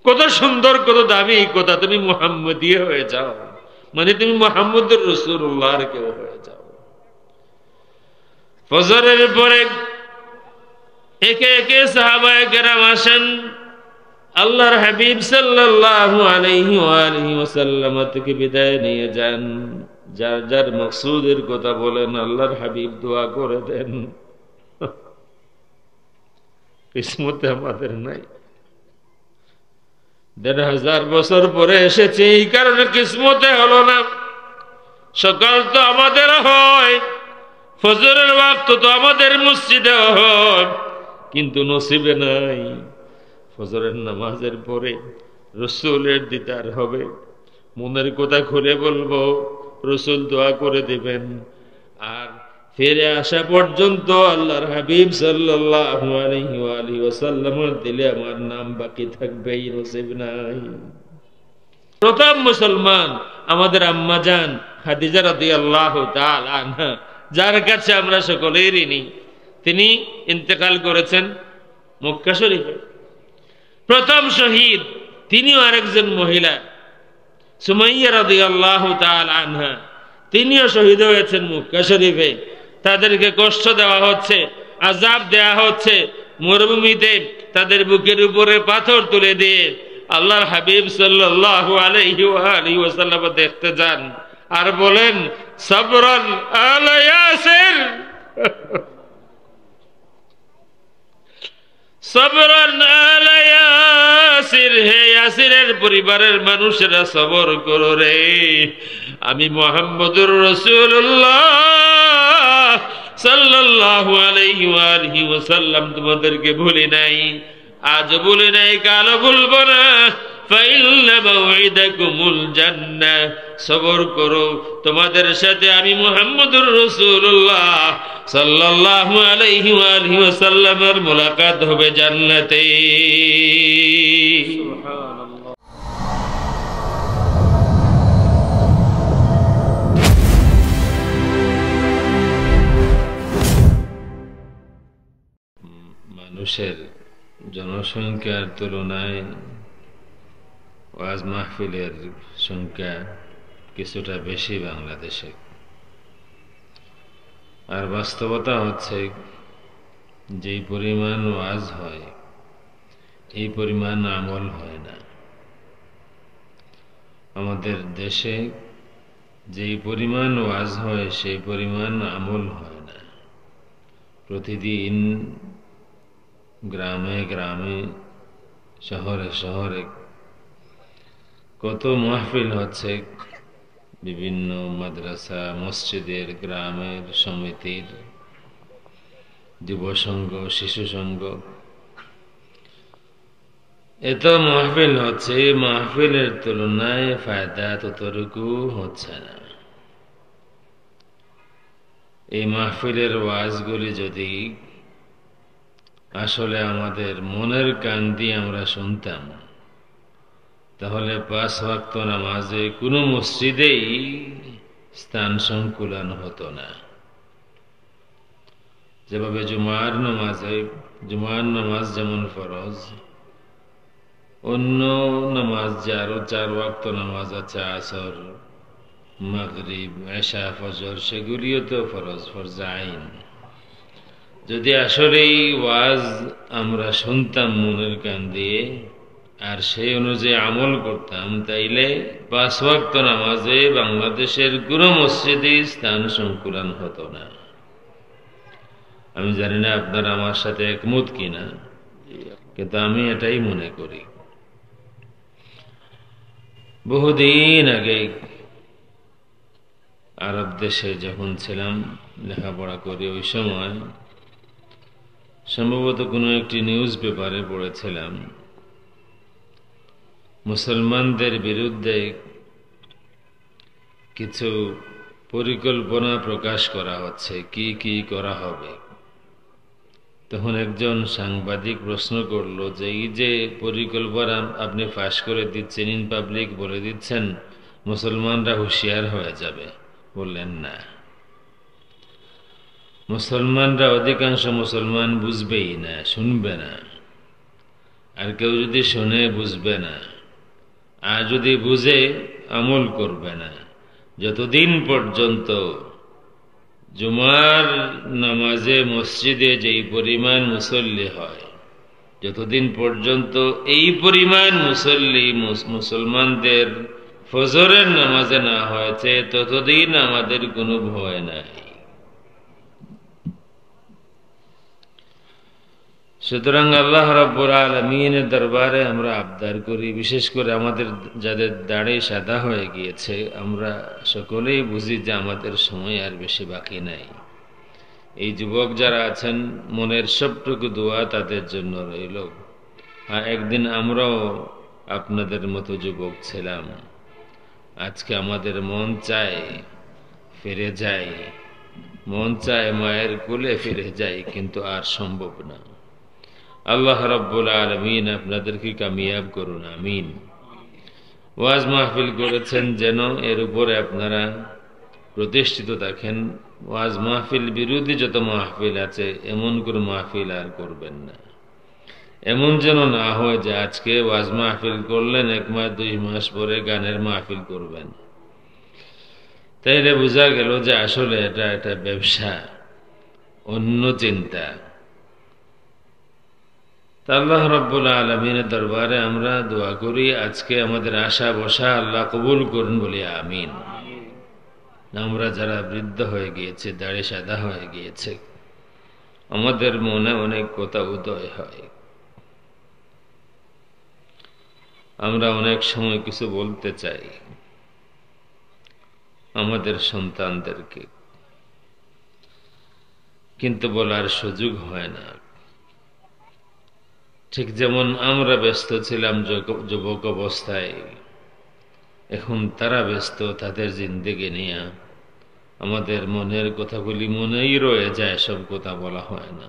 কত সুন্দর, কত দামি কথা, তুমি মুহাম্মদীয় হয়ে যাও, মানে তুমি মুহাম্মদুর রাসূলুল্লাহর কেউ হয়ে যাও। ফজরের পরে একে একে সাহাবায়ে কেরাম আসেন, আল্লাহর হাবিব সাল্লাল্লাহু আলাইহি ওয়া আলিহি ওয়াসাল্লাম থেকে বিদায় নিয়ে যান। যার যার মকসুদের কথা বলেন, আল্লাহর হাবিব দোয়া করে দেন। কিসমতে আমাদের নাই, ১,৫০০ বছর পরে এসেছে, এই কারণে কিসমতে হলো না। সকাল তো আমাদের হয়, ফজরের ওয়াক্ত তো আমাদের মসজিদে হয়, কিন্তু নসিবে নাই। ফজরের নামাজের পরে রসুলের দিদার হবে, মনের কথা খুলে বলবো, রসুল দোয়া করে দিবেন। আর ফিরে আসা পর্যন্ত আল্লাহর হাবিব সাল্লাল্লাহু আলাইহি ওয়া আলিহি ওয়াসাল্লামের দিলে আমার নাম বাকি থাকবে, এই নসিব নাই। প্রথম মুসলমান আমাদের আম্মা জান খাদিজা রাদিয়াল্লাহু তাআলা আনহা, যার কাছে আমরা সকলেই ঋণী। তিনি ইন্তেকাল করেছেন মক্কা শরীফে। প্রথম শহীদ তিনিও আরেকজন মহিলা, সুমাইয়া রাদিয়াল্লাহু তাআলা আনহা, তিনিও শহীদ হয়েছেন মক্কা শরীফে। তাদেরকে কষ্ট দেওয়া হচ্ছে, আযাব দেওয়া হচ্ছে। মরুভূমিতে তাদের বুকের উপরে পাথর তুলে দিয়ে আল্লাহর হাবিব সাল্লাল্লাহু আলাইহি ওয়া আলিহি ওয়াসাল্লাম দেখতে যান, আর বলেন, সাবরান আলা ইয়াসির, সাবরান আলা ইয়াসির, হে ইয়াসিরের পরিবারের মানুষেরা সবর করো রে, আমি মুহাম্মদুর রাসূলুল্লাহ সাল্লাল্লাহু আলাইহি ওয়া আলিহি ওয়াসাল্লাম তোমাদেরকে ভুলি নাই, আজ ভুলি নাই, কালও ভুলবো না। ফাইন্না মাউইদাকুমুল জান্নাহ, সবর করো, তোমাদের সাথে আমি মুহাম্মদুর রাসূলুল্লাহ সাল্লাল্লাহু আলাইহি ওয়া আলিহি ওয়াসাল্লামের মুলাকাত হবে জান্নাতে। সুবহানাল্লাহ। মানুষের জনসংখ্যার তুলনায় ওয়াজ মাহফিলের সংখ্যা কিছুটা বেশি বাংলাদেশে। আর বাস্তবতা হচ্ছে, যেই পরিমাণ ওয়াজ হয় এই পরিমাণ আমল হয় না। আমাদের দেশে যেই পরিমাণ ওয়াজ হয় সেই পরিমাণ আমল হয় না। প্রতিদিন গ্রামে গ্রামে, শহরে শহরে কত মাহফিল হচ্ছে, বিভিন্ন মাদ্রাসা, মসজিদের, গ্রামের সমিতির, যুব সংঘ, শিশু সংঘ, এত মাহফিল হচ্ছে, মাহফিলের তুলনায় ফায়দা ততটুকু হচ্ছে না। এই মাহফিলের ওয়াজগুলি যদি আসলে আমাদের মনের কান দিয়ে আমরা শুনতাম, তাহলে ৫ ওয়াক্ত নামাজে কোনো মসজিদেই স্থান সংকুলান হতো না। যেভাবে জুমার নামাজ যেমন ফরজ, অন্য নামাজ যে আরো ৪ ওয়াক্ত নামাজ আছে, আসর, মাগরিব, এশা, ফজর, সেগুলিও তো ফরজ, ফরজে আইন। যদি আসলেই ওয়াজ আমরা শুনতাম মনের কান দিয়ে আর সেই অনুযায়ী আমল করতাম, তাইলে ৫ ওয়াক্ত নামাজে বাংলাদেশের কোনো মসজিদে স্থান সংকুলান হতো না। আমি জানি না আপনারা আমার সাথে একমত কিনা, কিন্তু আমি এটাই মনে করি। বহুদিন আগে আরব দেশে যখন ছিলাম, লেখাপড়া করি, ওই সময় সম্ভবত কোনো একটি নিউজ পেপারে পড়েছিলাম, মুসলমানদের বিরুদ্ধে কিছু পরিকল্পনা প্রকাশ করা হচ্ছে, কি কি করা হবে। তখন একজন সাংবাদিক প্রশ্ন করলো যে, এই যে পরিকল্পনা আপনি ফাঁস করে দিচ্ছেন, ইন পাবলিক বলে দিচ্ছেন, মুসলমানরা হুঁশিয়ার হয়ে যাবে। বললেন না, মুসলমানরা, অধিকাংশ মুসলমান বুঝবেই না, শুনবে না। আর কেউ যদি শুনে বুঝবে না, আর যদি বুঝে আমল করবে না। যতদিন পর্যন্ত জুমার নামাজে মসজিদে যেই পরিমাণ মুসল্লি হয়, যতদিন পর্যন্ত এই পরিমাণ মুসল্লি মুসলমানদের ফজরের নামাজে না হয়েছে, ততদিন আমাদের কোনো ভয় নাই। সুতরাং আল্লাহ রাব্বুল আলামিনের দরবারে আমরা আবদার করি, বিশেষ করে আমাদের যাদের দাড়ি সাদা হয়ে গিয়েছে, আমরা সকলেই বুঝি যে আমাদের সময় আর বেশি বাকি নাই। এই যুবক যারা আছেন, মনের সবটুকু দোয়া তাদের জন্য রইল। হ্যাঁ, একদিন আমরাও আপনাদের মতো যুবক ছিলাম। আজকে আমাদের মন চায় ফিরে যাই, মন চায় মায়ের কোলে ফিরে যাই, কিন্তু আর সম্ভব না। আল্লাহ রাব্বুল আলামিন আপনাদেরকে কামিয়াব করুন, আমিন। ওয়াজ মাহফিল করেছেন যেন এর উপরে আপনারা প্রতিষ্ঠিত থাকেন। ওয়াজ মাহফিল বিরোধী যত মাহফিল আছে, এমন কোনো মাহফিল আর করবেন না। এমন যেন না হয় যে আজকে ওয়াজ মাহফিল করলেন, 1 মাস 2 মাস পরে গানের মাহফিল করবেন। তাইলে বোঝা গেল যে আসলে এটা একটা ব্যবসা, অন্য চিন্তা। আল্লাহ রাব্বুল আলামিনের দরবারে আমরা দোয়া করি, আজকে আমাদের আশা বসা আল্লাহ কবুল করুন বলি আমিন। আমরা যারা বৃদ্ধ হয়ে গিয়েছে, দাড়ি সাদা হয়ে গিয়েছে, আমাদের মনে অনেক কথা উদয় হয়। আমরা অনেক সময় কিছু বলতে চাই আমাদের সন্তানদেরকে, কিন্তু বলার সুযোগ হয় না। ঠিক যেমন আমরা ব্যস্ত ছিলাম যুবক অবস্থায়, এখন তারা ব্যস্ত তাদের জিন্দেগি নিয়ে। আমাদের মনের কথাগুলি মনেই রয়ে যায়, সব কথা বলা হয় না।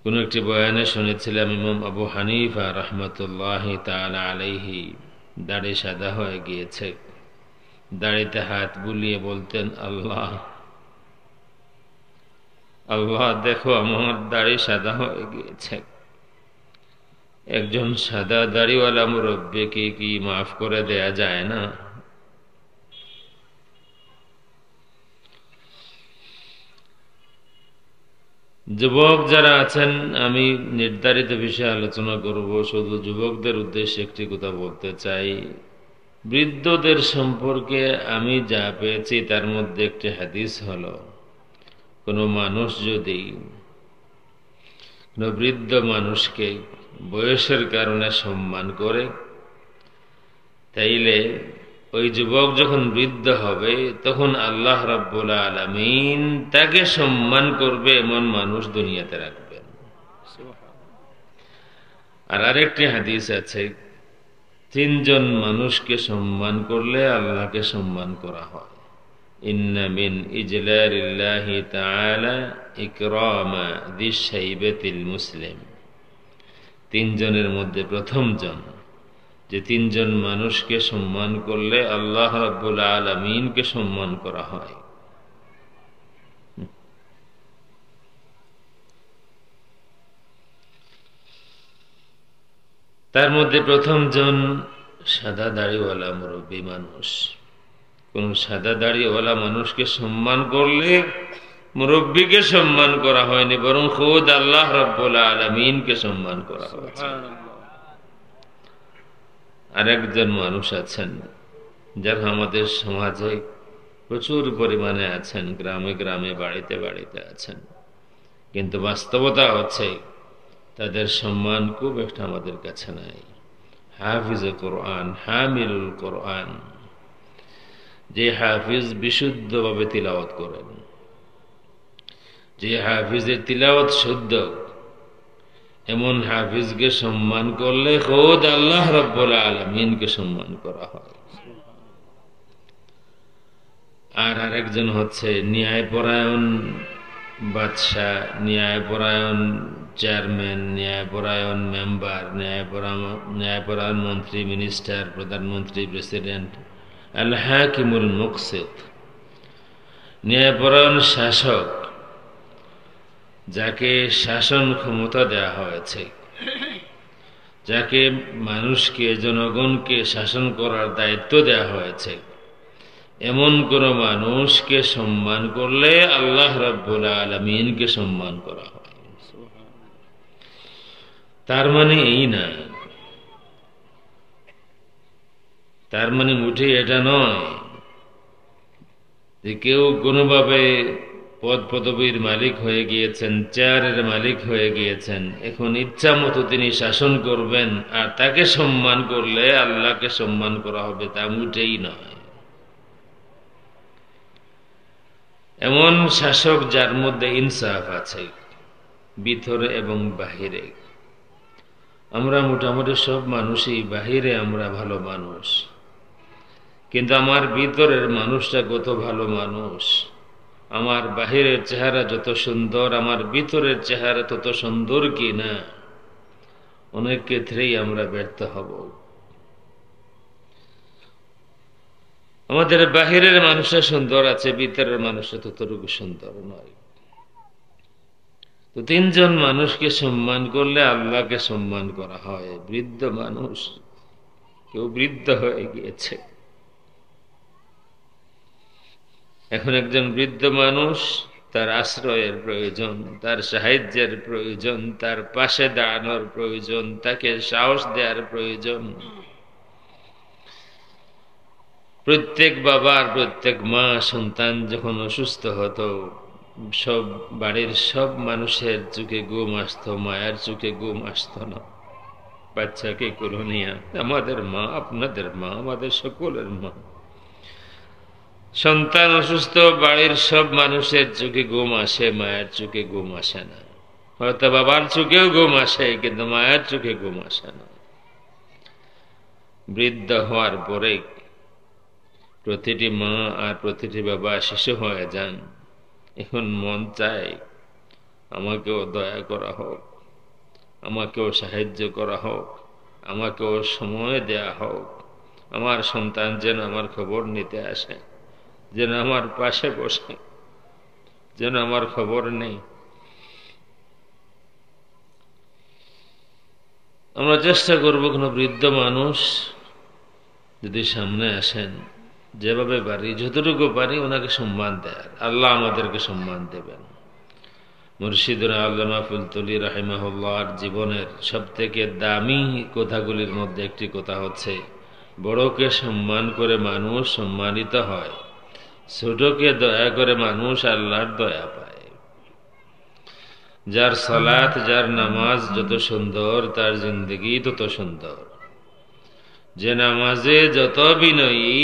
কোন একটি বয়ানে শুনেছিলাম, ইমাম আবু হানিফা রাহমাতুল্লাহি তাআলা আলাইহি দাড়ি সাদা হয়ে গিয়েছে, দাড়িতে হাত বুলিয়ে বলতেন, আল্লাহ আল্লাহ দেখো আমার দাড়ি সাদা হয়ে গিয়েছে। একজন সাদা দাড়িওয়ালা মুরব্বিকে কি মাফ করে দেয়া যায় না? যুবক যারা আছেন, আমি নির্ধারিত বিষয়ে আলোচনা করব। শুধু যুবকদের উদ্দেশ্যে একটি কথা বলতে চাই। বৃদ্ধদের সম্পর্কে আমি যা পেয়েছি তার মধ্যে একটি হাদিস হলো, কোনো মানুষ যদি কোনো বৃদ্ধ মানুষকে বয়সের কারণে সম্মান করে, তাইলে ওই যুবক যখন বৃদ্ধ হবে তখন আল্লাহ রাব্বুল আলামিন তাকে সম্মান করবে এমন মানুষ দুনিয়াতে রাখবেন। আর আরেকটি হাদিস আছে, 3 জন মানুষকে সম্মান করলে আল্লাহকে সম্মান করা হয়। ইন্না মিন ইজলালিল্লাহি তাআলা ইকরামা যিশ শাইবাতিল মুসলিম। 3 জনের মধ্যে প্রথম জন, যে 3 জন মানুষকে সম্মান করলে আল্লাহ রাব্বুল আলামিনকে সম্মান করা হয়। তার মধ্যে প্রথম জন সাদা দাড়িওয়ালা মুরব্বী মানুষ। কোন সাদা দাড়িওয়ালা মানুষকে সম্মান করলে মুরব্বীকে সম্মান করা হয়নি, বরং খুদ আল্লাহ রাব্বুল আলামিনকে সম্মান করা হয়েছে। আরেকজন মানুষ আছেন যারা আমাদের সমাজে প্রচুর পরিমাণে আছেন, গ্রামে গ্রামে বাড়িতে বাড়িতে আছেন, কিন্তু বাস্তবতা হচ্ছে তাদের সম্মান খুব একটা আমাদের কাছে নাই। হাফিজে কোরআন, হামিলুল কোরআন, যে হাফিজ বিশুদ্ধভাবে তিলাওয়াত করেন, যে হাফিজের তিলাওয়াত শুদ্ধ, এমন হাফিজকে সম্মান করলে খুদ আল্লাহ রাব্বুল আলামিনকে সম্মান করা হয়। আর আরেকজন হচ্ছে ন্যায়পরায়ণ বাদশাহ, ন্যায়পরায়ণ চেয়ারম্যান, ন্যায়পরায়ণ মেম্বার, ন্যায়পরায়ণ মন্ত্রী, মিনিস্টার, প্রধানমন্ত্রী, প্রেসিডেন্ট, আল হাকিমুল মুকসিত, ন্যায়পরায়ণ শাসক। যাকে শাসন ক্ষমতা দেয়া হয়েছে, যাকে মানুষকে জনগণকে শাসন করার দায়িত্ব দেয়া হয়েছে, এমন কোন মানুষকে সম্মান করলে আল্লাহ রাব্বুল আলামিনকে সম্মান করা হয়। তার মানে এই না, তার মানে মুঠে এটা নয় যে কেউ কোনোভাবে পদ পদবীর মালিক হয়ে গিয়েছেন, চেয়ারের মালিক হয়ে গিয়েছেন, এখন ইচ্ছা মতো তিনি শাসন করবেন আর তাকে সম্মান করলে আল্লাহকে সম্মান করা হবে, তা মুঠেই নয়। এমন শাসক যার মধ্যে ইনসাফ আছে ভিতরে এবং বাহিরে। আমরা মোটামুটি সব মানুষই বাহিরে আমরা ভালো মানুষ, কিন্তু আমার ভিতরের মানুষটা কত ভালো মানুষ। আমার বাহিরের চেহারা যত সুন্দর, আমার ভিতরের চেহারা তত সুন্দর কি না, অনেক ক্ষেত্রেই আমরা ব্যর্থ হব। আমাদের বাহিরের মানুষটা সুন্দর আছে, ভিতরের মানুষটা ততটুকু সুন্দর নয়। তো তিনজন মানুষকে সম্মান করলে আল্লাহকে সম্মান করা হয়। বৃদ্ধ মানুষ, কেউ বৃদ্ধ হয়ে গিয়েছে, এখন একজন বৃদ্ধ মানুষ, তার আশ্রয়ের প্রয়োজন, তার সাহায্যের প্রয়োজন, তার পাশে দাঁড়ানোর প্রয়োজন, তাকে সাহস দেওয়ার প্রয়োজন। প্রত্যেক বাবার, প্রত্যেক মা সন্তান যখন অসুস্থ হতো, সব বাড়ির সব মানুষের চোখে ঘুম আসতো, মায়ের চোখে ঘুম আসতো না। বাচ্চাকে কোলে নিয়ে, আমাদের মা, আপনাদের মা, আমাদের সকলের মা। সন্তান অসুস্থ, বাড়ির সব মানুষের চোখে ঘুম আসে, মায়ের চোখে ঘুম আসে না। হয়তো বাবার চোখেও ঘুম আসে, কিন্তু মায়ের চোখে ঘুম আসে না। বৃদ্ধ হওয়ার পরে প্রতিটি মা আর প্রতিটি বাবা শিশু হয়ে যান। এখন মন চায় আমাকেও দয়া করা হোক, আমাকেও সাহায্য করা হোক, আমাকেও সময় দেয়া হোক। আমার সন্তান যেন আমার খবর নিতে আসে, যেন আমার পাশে বসে, যেন আমার খবর নেই। আমরা চেষ্টা করব কোনো বৃদ্ধ মানুষ যদি সামনে আসেন, যেভাবে পারি, যতটুকু পারি ওনাকে সম্মান দেয়ার। আল্লাহ আমাদেরকে সম্মান দেবেন। মুর্শিদুনা আল্লামা ফুলতলি রাহিমাহুল্লাহর জীবনের সবথেকে দামি কথাগুলির মধ্যে একটি কথা হচ্ছে, বড়কে সম্মান করে মানুষ সম্মানিত হয়, ছোটকে দয়া করে মানুষ আল্লাহর দয়া পায়। যার সালাত, যার নামাজ যত সুন্দর, তার জিন্দগি তত সুন্দর। যে নামাজে যত বিনয়ী,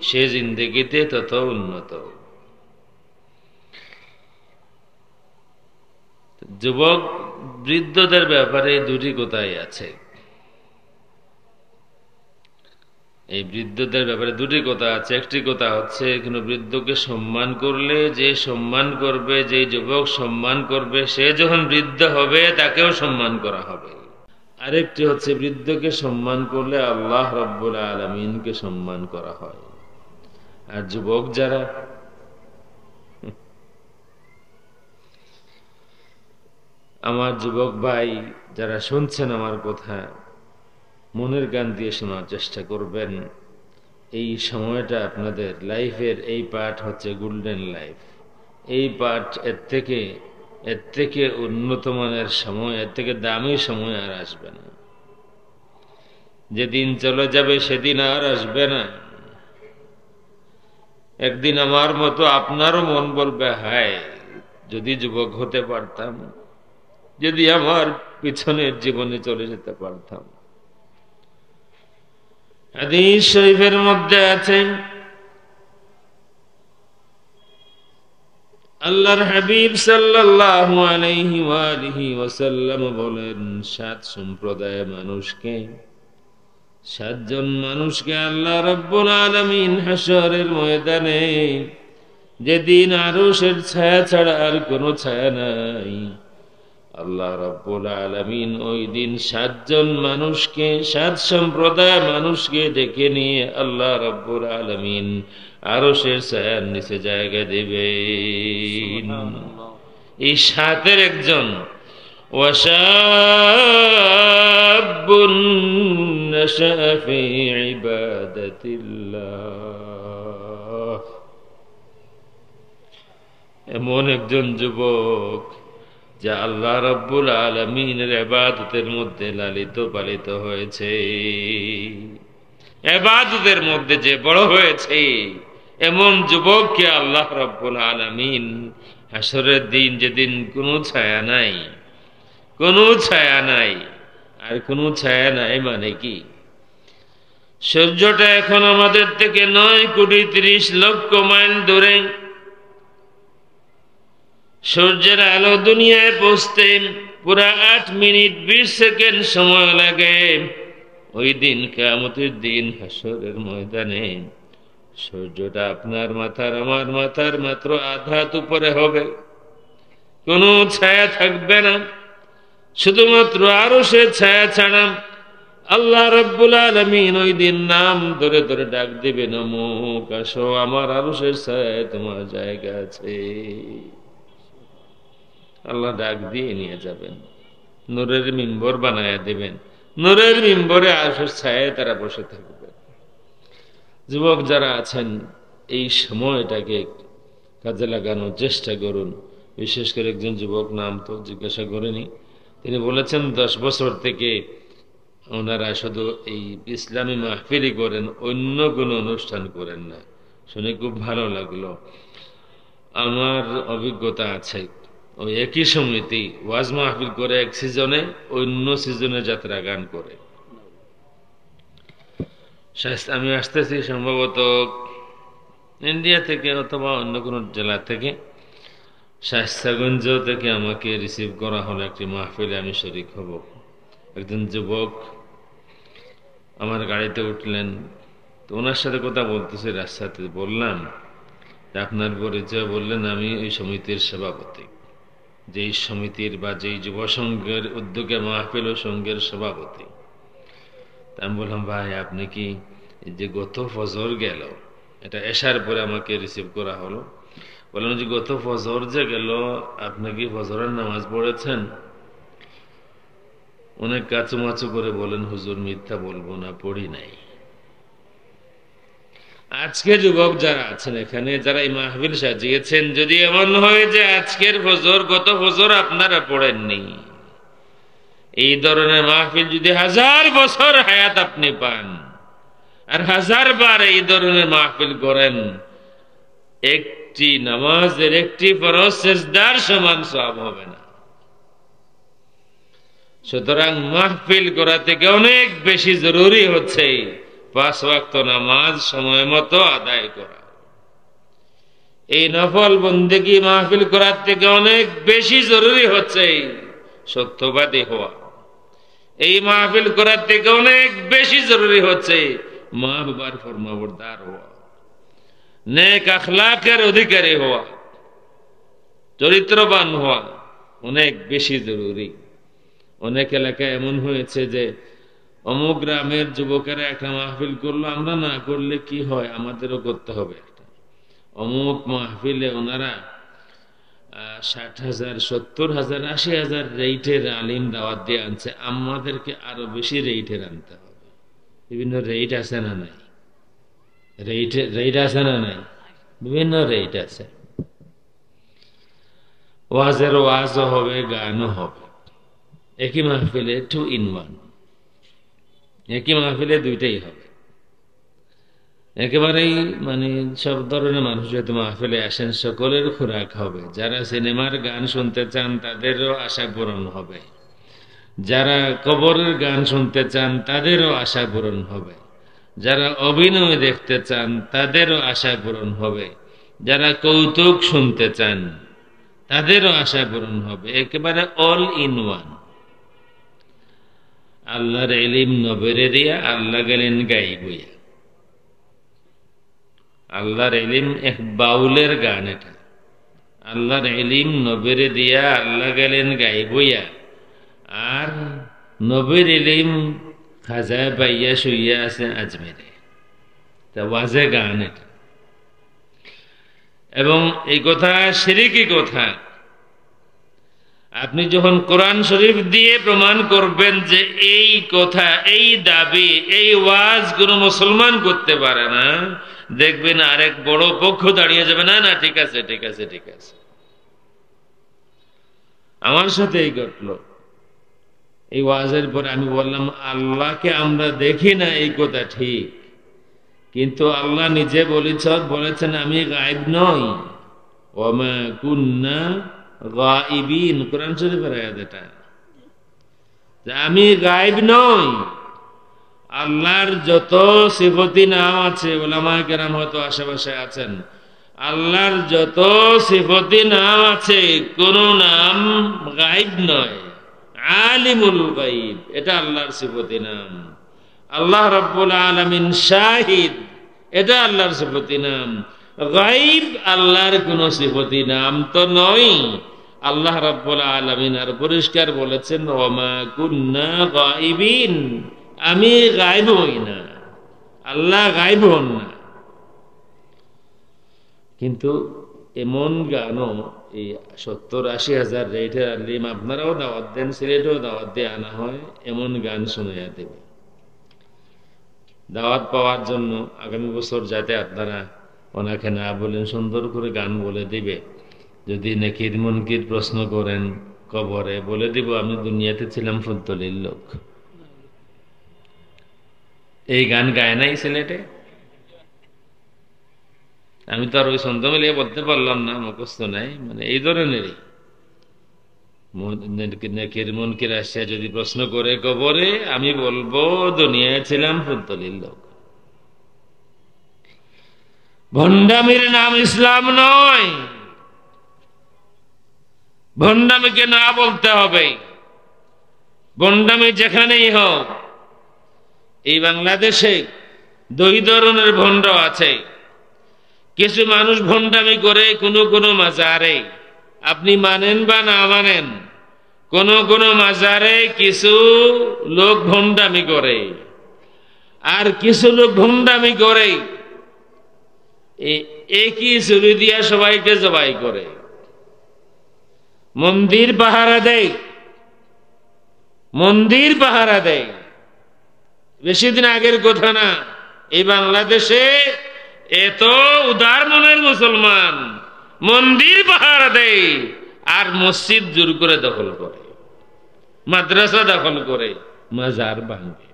সে জিন্দগিতে তত উন্নত। যুবক বৃদ্ধদের ব্যাপারে দুটি কথাই আছে। এই বৃদ্ধদের ব্যাপারে দুটি কথা আছে। একটি কথা হচ্ছে, কোনো বৃদ্ধকে সম্মান করলে যে সম্মান করবে, যে যুবক সম্মান করবে, সে যখন বৃদ্ধ হবে তাকেও সম্মান করা হবে। আরেকটি হচ্ছে, বৃদ্ধকে সম্মান করলে আল্লাহ রাব্বুল আলামিনকে সম্মান করা হয়। আর যুবক যারা, আমার যুবক ভাই যারা শুনছেন আমার কথা, মনের গান দিয়ে শোনার চেষ্টা করবেন। এই সময়টা আপনাদের লাইফের এই পার্ট হচ্ছে গোল্ডেন লাইফ। এই পার্ট এর থেকে উন্নত মানের সময়, এর থেকে দামি সময় আর আসবে না। যেদিন চলে যাবে সেদিন আর আসবে না। একদিন আমার মতো আপনারও মন বলবে, হায় যদি যুবক হতে পারতাম, যদি আমার পিছনের জীবনে চলে যেতে পারতাম। হাদিস শরীফের মধ্যে আছে, আল্লাহর হাবিব সাল্লাল্লাহু আলাইহি ওয়া আলিহি ওয়াসাল্লাম বলেন, 7 সম্প্রদায়ের মানুষকে, 7 জন মানুষকে আল্লাহ রাব্বুল আলামিন হাশরের ময়দানে, যেদিন আরশের ছায়া ছাড়া আর কোনো ছায়া নাই, আল্লাহ রাব্বুল আলামিন ওই দিন 7 জন মানুষকে, 7 সম্প্রদায়ের মানুষকে ডেকে নিয়ে আল্লাহ রাব্বুল আলামিন আরশের ছায়ার নিচে জায়গা দিবেন। এই 7-এর একজন ওয়াশাবুন নাশা ফি ইবাদাতিল্লাহ, এমন একজন যুবক যা আল্লাহ রাব্বুল আলামিনের ইবাদতের মধ্যে লালিত পালিত হয়েছে, ইবাদতের মধ্যে যে বড় হয়েছে, এমন যুবককে আল্লাহ রাব্বুল আলামিন হাসরের দিন, যেদিন কোনো ছায়া নাই, কোনো ছায়া নাই, আর কোনো ছায়া নাই মানে কি, সূর্যটা এখন আমাদের থেকে 9,30,00,000 মাইল দূরে, সূর্যের আলো দুনিয়ায় পৌঁছতে পুরা 8 মিনিট 20 সেকেন্ড সময় লাগে। ওই দিন কিয়ামতের দিন হাসরের ময়দানে সূর্যটা আপনার মাথার, আমার মাথার মাত্র আধা হাত উপরে হবে, কোনো ছায়া থাকবে না, শুধুমাত্র আরশের ছায়া ছাড়া। আল্লাহ রাব্বুল আলামিন ওই দিন নাম ধরে ধরে ডাক দিবেন, অমুক আসো, আমার আরশের ছায়ায় তোমার জায়গা আছে। আল্লাহ ডাক দিয়ে নিয়ে যাবেন, নূরের মিম্বর বানায়া দিবেন, নূরের মিম্বরে আরশের ছায়ায় তারা বসে থাকবে। যুবক যারা আছেন, এই সময়টাকে কাজে লাগানোর চেষ্টা করুন। বিশেষ করে একজন যুবক, নাম তো জিজ্ঞাসা করেনি, তিনি বলেছেন 10 বছর থেকে ওনারা শুধু এই ইসলামী মাহফিলই করেন, অন্য কোনো অনুষ্ঠান করেন না। শুনে খুব ভালো লাগলো। আমার অভিজ্ঞতা আছে, ওই একই সমিতি ওয়াজ মাহফিল করে এক সিজনে, অন্য সিজনে যাত্রা গান করে। আমি আসতেছি সম্ভবত ইন্ডিয়া থেকে অথবা অন্য কোনো জেলা থেকে, শায়েস্তাগঞ্জ থেকে আমাকে রিসিভ করা হলো একটি মাহফিলে, আমি শরীক হব। একজন যুবক আমার গাড়িতে উঠলেন, তো ওনার সাথে কথা বলতেছি রাস্তাতে, বললাম আপনার পরিচয়, বললেন আমি ওই সমিতির সভাপতি, যেই সমিতির বা যেই যুব সংঘের উদ্যোগে মাহফিল ও সংঘের সভাপতি। আমি বললাম, ভাই আপনি কি যে গত ফজর গেল, এটা এশার পরে আমাকে রিসিভ করা হলো, বললাম যে গত ফজর যে গেল, আপনি কি ফজরের নামাজ পড়েছেন? অনেক কাচুমাচু করে বলেন, হুজুর মিথ্যা বলবো না, পড়ি নাই। আজকে যুবক যারা আছেন এখানে, যারা এই মাহফিল সাজিয়েছেন, যদি এমন হয় যে আজকের ফজর গত ফজর আপনারা পড়েননি, এই ধরনের মাহফিল যদি 1000 বছর হায়াত আপনি পান আর 1000 বার এই ধরনের মাহফিল করেন, একটি নামাজের একটি ফরজ সিজদার সমান সওয়াব হবে না। সুতরাং মাহফিল করা থেকে অনেক বেশি জরুরি হচ্ছে 5 ওয়াক্ত নামাজ সময় মতো আদায় করা। এই নফল বন্দেগী মাহফিল করার থেকে অনেক বেশি জরুরি হচ্ছে সত্যবাদী হওয়া। এই মাহফিল করার থেকে অনেক বেশি জরুরি হচ্ছে মা বাবার ফরমাবরদার হওয়া, নেক আখলাকের অধিকারী হওয়া, চরিত্রবান হওয়া অনেক বেশি জরুরি। অনেক এলাকায় এমন হয়েছে যে অমুক গ্রামের যুবকেরা একটা মাহফিল করলো, আমরা না করলে কি হয়, আমাদেরও করতে হবে একটা। অমুক মাহফিলে ওনারা 60,000, 70,000, 80,000 রেটের আলিম দাওয়াত দিয়ে আনছে, আমাদেরকে আরো বেশি রেটের আনতে হবে। বিভিন্ন রেট আছে না নাই? রেট আছে না নাই? বিভিন্ন রেট আছে। ওয়াজের ওয়াজও হবে, গানও হবে একই মাহফিলে, 2 in 1। একই মাহফিলে দুইটাই হবে। একেবারেই মানে সব ধরনের মানুষ যেহেতু মাহফিলে আসেন, সকলের খোরাক হবে। যারা সিনেমার গান শুনতে চান তাদেরও আশা পূরণ হবে, যারা কবরের গান শুনতে চান তাদেরও আশা পূরণ হবে, যারা অভিনয় দেখতে চান তাদেরও আশা পূরণ হবে, যারা কৌতুক শুনতে চান তাদেরও আশা পূরণ হবে। একেবারে অল ইন ওয়ান। আল্লাহর ইলম নবরে দিয়া আল্লাহ গেলেন গাইবইয়া। আল্লাহর ইলম এক বাউলের গান এটা। আল্লাহর ইলম নবরে দিয়া আল্লাহ গেলেন গাইবইয়া, আর নবীর ইলম খাজায় পাইয়া শুইয়া আছে আজমেরে। তা ওয়াজে গান এটা। এবং এই কথা শিরকি কথা, আপনি যখন কোরআন শরীফ দিয়ে প্রমাণ করবেন যে এই কথা, এই দাবি, এই ওয়াজ কোনো মুসলমান করতে পারে না, দেখবেন আরেক বড় পক্ষ দাঁড়িয়ে যাবে, না না ঠিক আছে ঠিক আছে ঠিক আছে। আমার সাথে এই ঘটলো। এই ওয়াজের পরে আমি বললাম, আল্লাহকে আমরা দেখি না এই কথা ঠিক, কিন্তু আল্লাহ নিজে বলেছেন আমি গায়েব নই, ওমা কুন্না গায়িবিন, কোরআন শরীফের আয়াত এটা, যে আমি গায়েব নই। আল্লাহর যত সিফতি নাম আছে, ওলামায়ে কেরাম হয়তো আশেপাশে আছেন, আল্লাহর যত সিফতি নাম আছে কোন নাম গায়েব নয়। আলিমুল গায়ব এটা আল্লাহর সিফতি নাম। আল্লাহ রাব্বুল আলামিন শাহিদ এটা আল্লাহর সিফতি নাম। গায়ব আল্লাহর কোন সিফতি নাম তো নয়। আল্লাহ রাব্বুল আলামিন আর পরিষ্কার বলেছেন, ওমা কুন্না গায়িবিন, আমি গায়েব হই না, আল্লাহ গায়েব হন না। কিন্তু এমন গানও এই 70-80 হাজার রেটের আলিম, আপনারাও দাওয়াত দেন, সিলেটেও দাওয়াত দিয়ে আনা হয়, এমন গান শুনিয়া দেবে। দাওয়াত পাওয়ার জন্য আগামী বছর যাতে আপনারা ওনাকে না বলেন, সুন্দর করে গান বলে দিবে। যদি নেকির মুনকির প্রশ্ন করেন কবরে, বলে দিব আমি দুনিয়াতে ছিলাম ফুলতলির লোক। এই গান গায় নাই সিলেটে? আমি তো আর ওই ছন্দ মিলিয়ে বলতে পারলাম না, মুখস্থ নাই, মানে এই ধরনেরই। নেকির মুনকির আসছে যদি প্রশ্ন করে কবরে, আমি বলবো দুনিয়ায় ছিলাম ফুলতলির লোক। ভণ্ডামির নাম ইসলাম নয়, ভণ্ডামিকে না বলতে হবে। ভণ্ডামি যেখানেই হোক, এই বাংলাদেশে দুই ধরনের ভণ্ড আছে। কিছু মানুষ ভণ্ডামি করে কোন মাজারে, আপনি মানেন বা না মানেন, কোন মাজারে কিছু লোক ভণ্ডামি করে, আর কিছু লোক ভণ্ডামি করে একই ছুরি দিয়া সবাইকে জবাই করে, মন্দির পাহারা দেয়, মন্দির পাহারা দেয়। বেশি দিন আগের কথা না, এই বাংলাদেশে এত উদার মনের মুসলমান মন্দির পাহারা দেয় আর মসজিদ জোর করে দখল করে, মাদ্রাসা দখল করে, মাজার ভাঙে।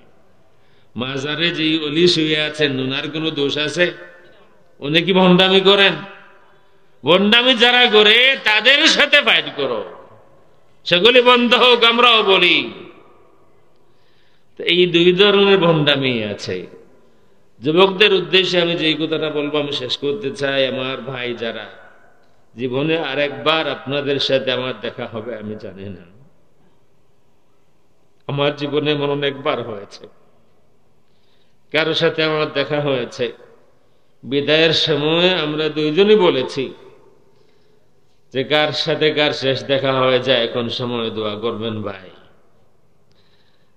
মাজারে যে অলি শুয়ে আছেন, ওনার কোনো দোষ আছে? উনি কি ভণ্ডামি করেন? ভণ্ডামি যারা করে তাদের সাথে ফাইট করো, সেগুলি বন্ধ হোক, আমরাও বলি। এই দুই ধরনের ভণ্ডামি আছে। যুবকদের উদ্দেশ্যে আমি যে কথাটা বলবো, আমি শেষ করতে চাই, আমার ভাই যারা, জীবনে আরেকবার আপনাদের সাথে আমার দেখা হবে আমি জানি না। আমার জীবনে এমন অনেকবার হয়েছে কারো সাথে আমার দেখা হয়েছে, বিদায়ের সময় আমরা দুইজনই বলেছি যে কার সাথে কার শেষ দেখা হয়ে যায় এখন সময় দোয়া করবেন ভাই।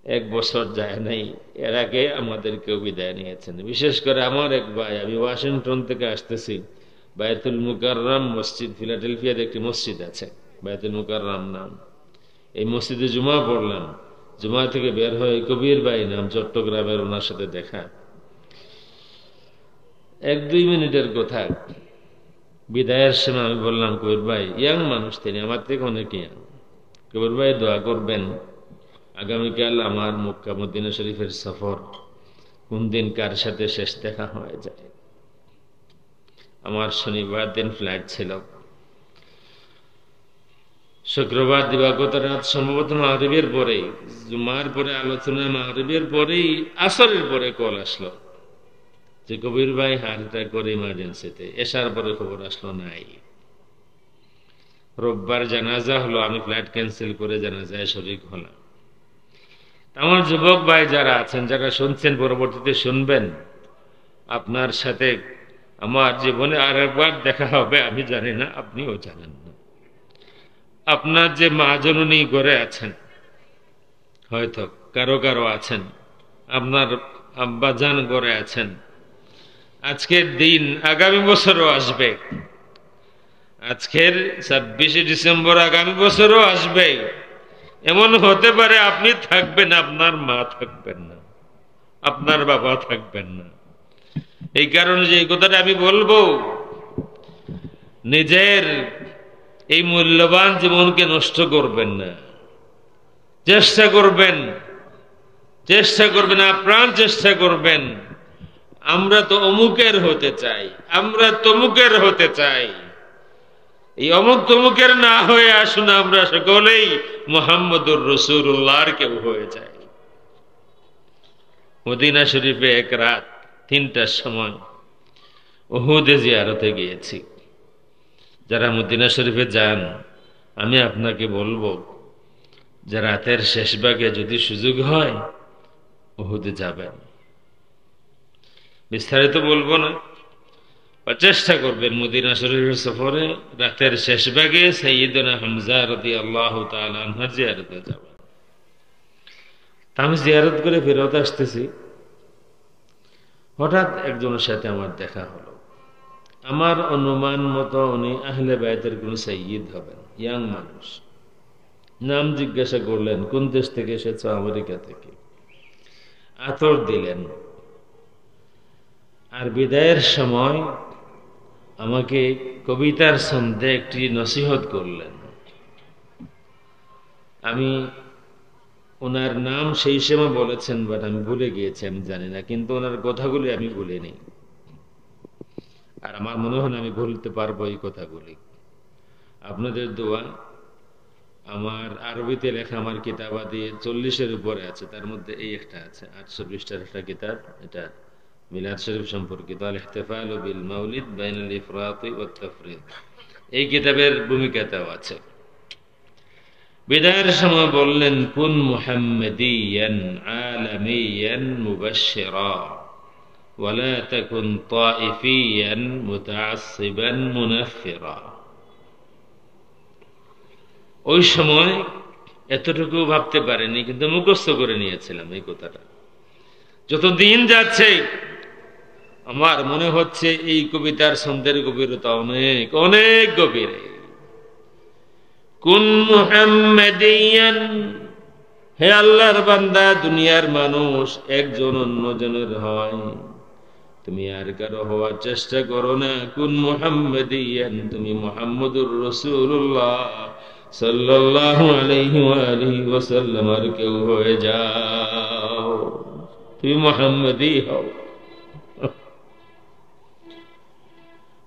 1 বছর যায় নাই, এর আগে আমাদের কেউ বিদায় নিয়েছেন। বিশেষ করে আমার এক ভাই, আমি ওয়াশিংটন থেকে আসতেছি, বায়তুল মুকাররম মসজিদ, ফিলাডেলফিয়াতে একটি মসজিদ আছে বায়তুল মুকাররম নাম, এই মসজিদে জুমা পড়লাম। জুমা থেকে বের হয়ে কবির ভাই নাম, চট্টগ্রামের, ওনার সাথে দেখা। 1-2 মিনিটের কথা। বিদায়ের সময় আমি বললাম, কবির ভাই, ইয়াং মানুষ তিনি, আমার থেকে অনেক ইয়াং, কবির ভাই দোয়া করবেন, আগামীকাল আমার মক্কা মদিনা শরীফের সফর, কোন দিন কার সাথে শেষ দেখা হয়ে যায়। আমার শনিবার দিন ফ্লাইট ছিল, শুক্রবার দিবাগত রাত সম্ভবত মাগরিবের পরেই, জুমার পরে আলোচনা, মাগরিবের পরেই, আসরের পরে কল আসলো যে কবির ভাই হার্ট অ্যাটাক করে ইমার্জেন্সিতে। এসার পরে খবর আসলো নাই। রোববার জানাজা হলো, আমি ফ্লাইট ক্যান্সেল করে জানাজায় শরীক হলাম। আমার যুবক ভাই যারা আছেন, যারা শুনছেন, পরবর্তীতে শুনবেন, আপনার সাথে আমার জীবনে আর একবার দেখা হবে আমি জানি না, আপনিও জানেন না। আপনার যে মা জননী ঘরে আছেন, হয়তো কারো কারো আছেন, আপনার আব্বাজান ঘরে আছেন, আজকের দিন আগামী বছরও আসবে। আজকের 26শে ডিসেম্বর আগামী বছরও আসবে, এমন হতে পারে আপনি থাকবেন, আপনার মা থাকবেন না, আপনার বাবা থাকবেন না। এই কারণে যে কথাটা আমি বলবো, নিজের এই মূল্যবান জীবনকে নষ্ট করবেন না। চেষ্টা করবেন, আপ্রাণ চেষ্টা করবেন। আমরা তো অমুকের হতে চাই, আমরা তমুকের হতে চাই। এই অমুক তমুকের না হয়ে আসুন আমরা সকলেই মুহাম্মদুর রাসূলুল্লাহর কেউ হয়ে যাই। মদিনা শরীফে এক রাত 3টার সময় উহুদে জিয়ারতে গিয়েছি। যারা মদিনা শরীফে যান, আমি আপনাকে বলবো যে রাতের শেষ ভাগে যদি সুযোগ হয় উহুদে যাবেন। বিস্তারিত বলবো না, চেষ্টা করবেন মদিনা শরীফের সফরে রাতের শেষ ভাগে সাইয়্যিদনা হামজা রাদিয়াল্লাহু তাআলা আনহুর জিয়ারতে যাবেন। আমি জিয়ারত করে ফেরত আসতেছি, হঠাৎ একজনের সাথে আমার দেখা হলো। আমার অনুমান মতো উনি আহলে বাইতের কোন সাইয়্যিদ হবেন, ইয়াং মানুষ। নাম জিজ্ঞাসা করলেন, কোন দেশ থেকে এসেছ? আমেরিকা থেকে। আতর দিলেন, আর বিদায়ের সময় আমাকে কবিতার ছন্দে একটি নসিহত করলেন। আমি ওনার নাম সেই সময় বলেছেন, বাট আমি ভুলে গিয়েছি, আমি জানি না, কিন্তু ওনার কথাগুলি আমি ভুলিনি, আর আমার মনে হয় আমি ভুলতে পারবো এই কথাগুলি। আপনাদের দোয়া। আমার আরবিতে লেখা আমার কিতাবাদি 40-এর উপরে আছে, তার মধ্যে এই একটা আছে 800 পৃষ্ঠার একটা কিতাব, এটা মিলাদ শরীফ সম্পর্কিত, আল ইহতিফালু বিল মাউলিদ বাইনাল ইফরাতি ওয়াত তাফরিদ। এই কিতাবের ভূমিকাটাও আছে। বিদায়ের সময় বললেন, কুন মুহাম্মাদিয়ান আলামিয়ান মুবাশশিরা ওয়ালা তাকুন তাইফিয়ান মুতাআসসিবান মুনাফফিরা। ওই সময় এতটুকু ভাবতে পারেনি, কিন্তু মুখস্থ করে নিয়েছিলাম এই কথাটা। যত দিন যাচ্ছে আমার মনে হচ্ছে এই কবিতার ছন্দের গভীরতা অনেক অনেক গভীরে। কুন মুহাম্মাদিয়ান, হে আল্লাহর বান্দা, দুনিয়ার মানুষ একজন অন্যজনের হয়, তুমি আর কারো হওয়ার চেষ্টা করো না। কুন মুহাম্মাদিয়ান, তুমি মুহাম্মদুর রাসূলুল্লাহ সাল্লাল্লাহু আলাইহি ওয়া আলিহি ওয়াসাল্লাম আর কেউ হয়ে যাও, তুমি মুহাম্মাদি হও।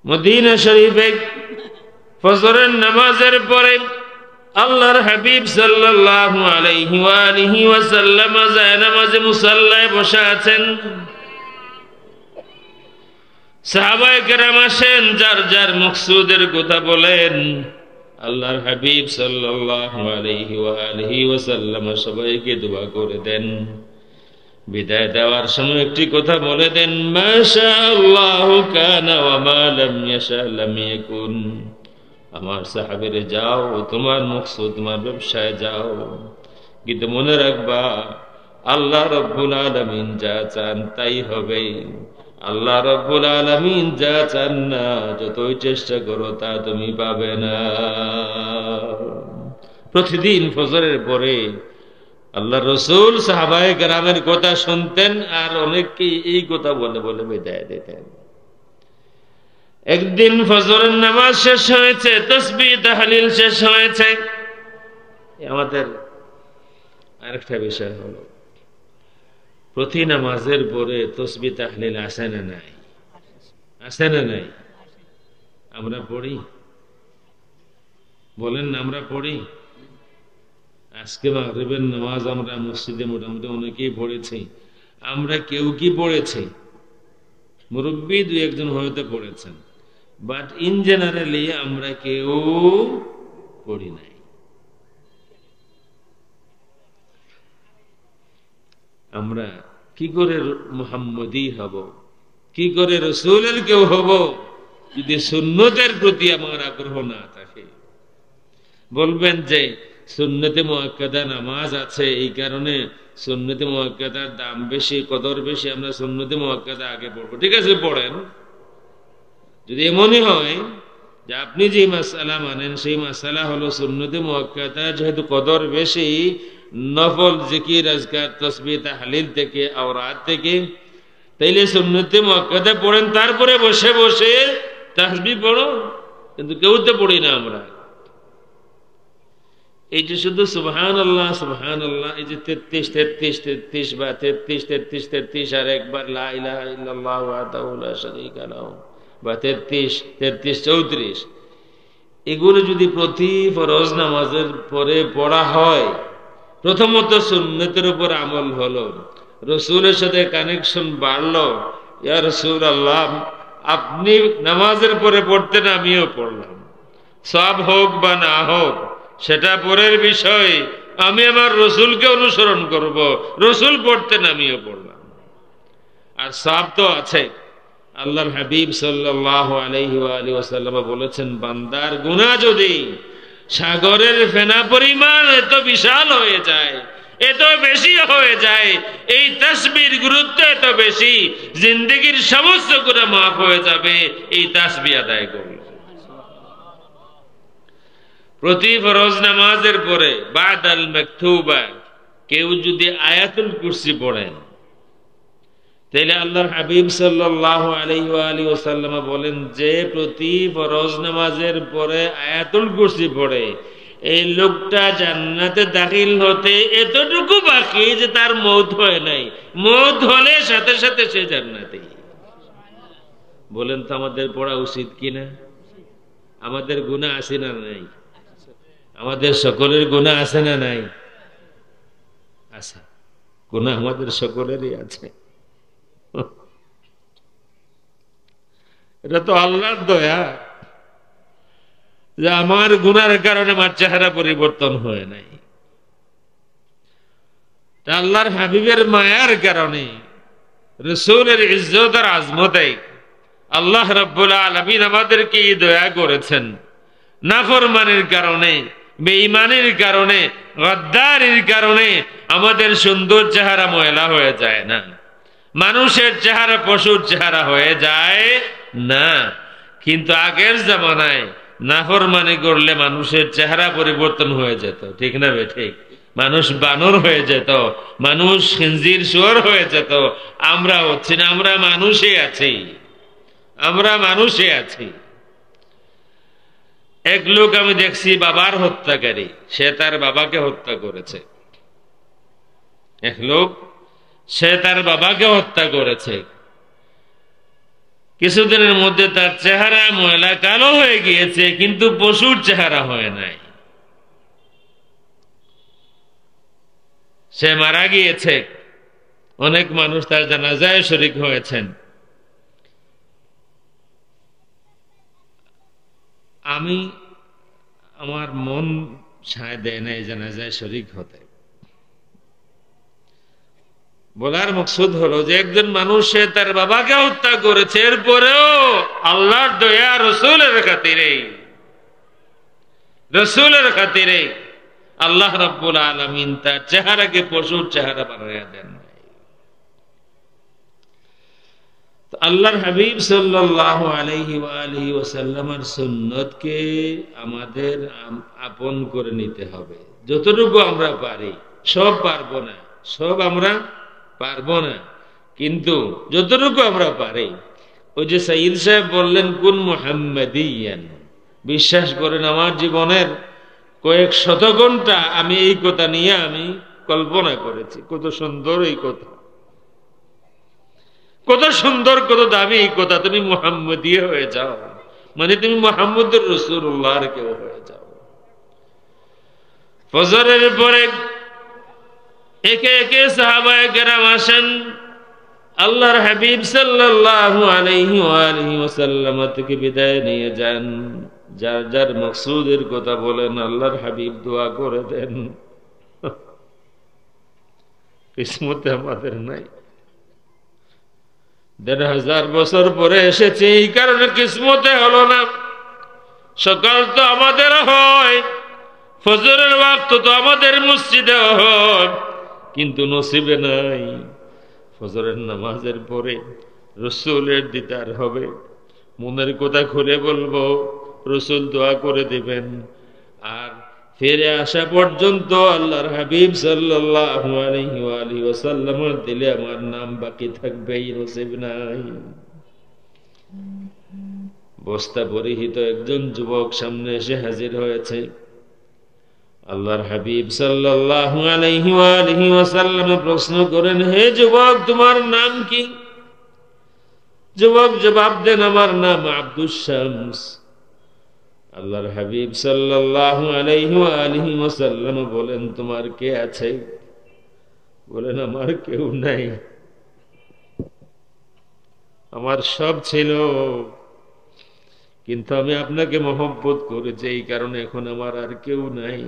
মদিনা শরীফে ফজরের নামাজের পরে আল্লাহর হাবিব সাল্লাল্লাহু আলাইহি ওয়া আলিহি ওয়াসাল্লাম জায়নামাজে মুসাল্লায় বসে আছেন। সাহাবায়ে কেরাম আসেন, যার যার মকসুদের কথা বলেন। আল্লাহর হাবিব সাল্লাল্লাহু আলাইহি ওয়া আলিহি ওয়াসাল্লাম সবাইকে দোয়া করে দেন। বিদায় দেওয়ার সময় একটি কথা বলে দেন, মাশাআল্লাহু কানা ওয়া মা লাম ইয়াশা লাম ইয়াকুন। আমার সাহাবীরে যাও, তোমার মকসুদ, তোমার ব্যবসায় যাও, কিন্তু মনে রাখবা আল্লাহ রাব্বুল আলামিন যা চান তাই হবে। আল্লাহ রাব্বুল আলামিন যা চান না, যতই চেষ্টা করো তা তুমি পাবে না। প্রতিদিন ফজরের পরে আল্লাহ রসুল সাহাবায়ে কেরামের কথা শুনতেন, আর অনেককে এই কথা বলে বলে বিদায় দিতেন। একদিন ফজরের নামাজ শেষ হয়েছে, তাসবিহ তাহলিল শেষ হয়েছে। আমাদের আরেকটা বিষয় হলো, প্রতি নামাজের পরে তাসবিহ তাহলিল আসে না নাই? আসে না নাই? আমরা পড়ি, বলেন না আমরা পড়ি? আজকে মাগরিবের নামাজ আমরা মসজিদে মোটামুটি অনেকেই পড়েছি। আমরা কেউ কি পড়েছি? মুরব্বী 2-1 হয়তো পড়েছেন, বাট ইন জেনারেলি আমরা কেউ পড়ি নাই। আমরা কি করে মুহাম্মদী হব, কি করে রাসূলের কেউ হব, যদি সুন্নতের প্রতি আমার আগ্রহ না থাকে? বলবেন যে সুন্নতে মুআক্কাদা নামাজ আছে, এই কারণে সুন্নতে মুআক্কাদার দাম বেশি, কদর বেশি, আমরা সুন্নতে মুআক্কাদা আগে পড়বো। ঠিক আছে, পড়েন। যদি এমনই হয় যে আপনি যে মাসআলা মানেন সেই মাসআলা হলো সুন্নতে মুআক্কাদা, যেহেতু কদর বেশি, নফল জিকির আজকার তাসবিহ তাহলিল থেকে আওরাত থেকে, তাইলে সুন্নতে মুআক্কাদা পড়েন, তারপরে বসে বসে তাসবিহ পড়ো। কিন্তু কেউ তো পড়ি না আমরা। এই যে শুধু সুবহানাল্লাহ সুবহানাল্লাহ, এই যে 33 33 33 বা 33 33 33 আর একবার লা ইলাহা ইল্লাল্লাহ ওয়াহদাহু লা শারীকা লাহু বা 33 33 34, এগুলো যদি প্রতি ফরজ নামাজের পরে পড়া হয়, প্রথমত সুন্নতের উপর আমল হলো, রাসূলের সাথে কানেকশন বাড়লো। ইয়া রাসূলুল্লাহ, আপনি নামাজের পরে পড়তেন, আমিও পড়লাম, সওয়াব হোক বা না হোক সেটা পরের বিষয়, আমি আমার রসুলকে অনুসরণ করব, রসুল পড়তেন আমিও পড়লাম। আর সওয়াব তো আছে। আল্লাহর হাবিব সাল্লাল্লাহু আলাইহি ওয়া আলিহি ওয়াসাল্লাম বলেছেন, বান্দার গুনাহ যদি সাগরের ফেনা পরিমাণ এত বিশাল হয়ে যায়, এত বেশি হয়ে যায়, এই তাসবিহর গুরুত্ব এত বেশি, জিন্দেগীর সমস্ত গুনাহ মাফ হয়ে যাবে এই তাসবিহ আদায় করলে। প্রতি ফরজ নামাজের পরে বাদাল মাকতুবা কেউ যদি আয়াতুল কুরসি পড়েন, তাহলে আল্লাহর হাবিব সাল্লাল্লাহু আলাইহি ওয়া আলিহি ওয়াসাল্লাম বলেন যে প্রতি ফরজ নামাজের পরে আয়াতুল কুরসি পড়ে, এই লোকটা জান্নাতে দাখিল হতে এতটুকু বাকি যে তার মওত হয় নাই, মওত হলে সাথে সাথে সে জান্নাতে। বলেন তো আমাদের পড়া উচিত কিনা? আমাদের গুনাহ আছে না নাই? আমাদের সকলের গুনাহ আছে না নাই? আছে। গুনাহ আমাদের সকলেরই আছে। এটা তো আল্লাহর দয়া যে আমার গুনাহের কারণে আমার চেহারা পরিবর্তন হয় নাই। আল্লাহর হাবিবের মায়ার কারণে, রাসূলের ইজ্জত আর আজমতে আল্লাহ রাব্বুল আলামিন আমাদেরকে এই দয়া করেছেন। নাফরমানের কারণে, বেঈমানের কারণে, গদ্দারির কারণে আমাদের সুন্দর চেহারা ময়লা হয়ে যায় না, মানুষের চেহারা পশুর চেহারা হয়ে যায় না। কিন্তু আগের জামানায় নাফরমানি করলে মানুষের চেহারা পরিবর্তন হয়ে যেত, ঠিক না বে ঠিক? মানুষ বানর হয়ে যেত, মানুষ খিনজির শুয়োর হয়ে যেত। আমরা হচ্ছি না, আমরা মানুষই আছি, আমরা মানুষই আছি। এক লোক আমি দেখছি বাবার হত্যাকারী, সে তার বাবাকে হত্যা করেছে। এক লোক, সে তার বাবাকে হত্যা করেছে। কিছুদিনের মধ্যে তার চেহারা ময়লা কালো হয়ে গিয়েছে, কিন্তু পশুর চেহারা হয় নাই। সে মারা গিয়েছে, অনেক মানুষ তার জানাজায় শরীক হয়েছেন। আমার মন সায় দেয় না এই জানাজায় শরীক হতে। বলার মকসুদ হলো যে একজন মানুষ সে তার বাবাকে হত্যা করেছে, এরপরেও আল্লাহর দয়া, রসুলের খাতিরে আল্লাহ রাব্বুল আলামিন তার চেহারাকে পশুর চেহারা বানাইয়া দেন। আল্লাহর হাবিব সাল্লাল্লাহু আলাইহি ওয়া আলিহি ওয়াসাল্লামের সুন্নতকে আমাদের আপন করে নিতে হবে। যতটুকু আমরা পারি, সব পারবো না, সব আমরা পারবো না, কিন্তু যতটুকু আমরা পারি। ওই যে সাইয়্যিদ সাহেব বললেন, কুন মুহাম্মাদিয়ান, বিশ্বাস করেন আমার জীবনের কয়েক শত ঘন্টা আমি এই কথা নিয়ে আমি কল্পনা করেছি। কত সুন্দর এই কথা, কত সুন্দর, কত দামি এই কথা। তুমি মুহাম্মাদিয়া হয়ে যাও, মানে তুমি মুহাম্মদুর রাসূলুল্লাহর কেউ হয়ে যাও। ফজরের পরে একে একে সাহাবায়ে কেরাম আসেন, আল্লাহর হাবিব সাল্লাল্লাহু আলাইহি ওয়া আলিহি ওয়াসাল্লাম থেকে বিদায় নিয়ে যান। যার যার মকসুদের কথা বলেন, আল্লাহর হাবিব দোয়া করে দেন। কিসমতে আমাদের নাই, ১,৫০০ বছর পরে এসেছে, এই কারণে কিসমতে হলো না। সকাল তো আমাদের হয়, ফজরের ওয়াক্ত তো আমাদের মসজিদে হয়, কিন্তু নসিবে নাই। ফজরের নামাজের পরে রাসূলের দিদার হবে, মনের কথা খুলে বলবো, রাসূল দোয়া করে দিবেন। আর ফিরে আসা পর্যন্ত আল্লাহর হাবিব সাল্লাল্লাহু আলাইহি ওয়া আলিহি ওয়াসাল্লামের দিলে আমার নাম বাকি থাকবে, এই নসিব নাই। বস্তা পরিহিত একজন যুবক সামনে এসে হাজির হয়েছে। আল্লাহর হাবিব সাল্লাল্লাহু আলাইহি ওয়া আলিহি ওয়াসাল্লাম প্রশ্ন করেন, হে যুবক, তোমার নাম কি? যুবক জবাব দেন, আমার নাম আব্দুস শামস। আল্লাহর হাবিব সাল্লাল্লাহু আলাইহি ওয়া আলিহি ওয়াসাল্লাম বলেন, তোমার কে আছে? বলেন, আমার কেউ নাই, আমার সব ছিল, কিন্তু আমি আপনাকে মহব্বত করেছি, এই কারণে এখন আমার আর কেউ নাই।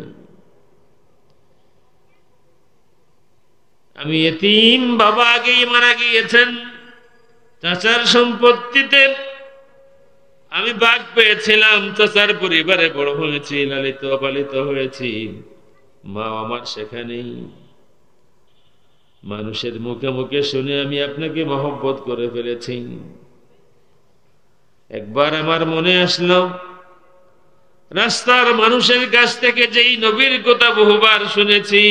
আমি এতিম, বাবা আগেই মারা গিয়েছেন। চাচার সম্পত্তিতে আমি ভাগ পেয়েছিলাম, চাচার পরিবারে বড় হয়েছি, লালিত পালিত হয়েছি। মা আমার সেখানেই। মানুষের মুখে মুখে শুনে আমি আপনাকে মহব্বত করে ফেলেছি। একবার আমার মনে আসলো, রাস্তার মানুষের কাছ থেকে যেই নবীর কথা বহুবার শুনেছি,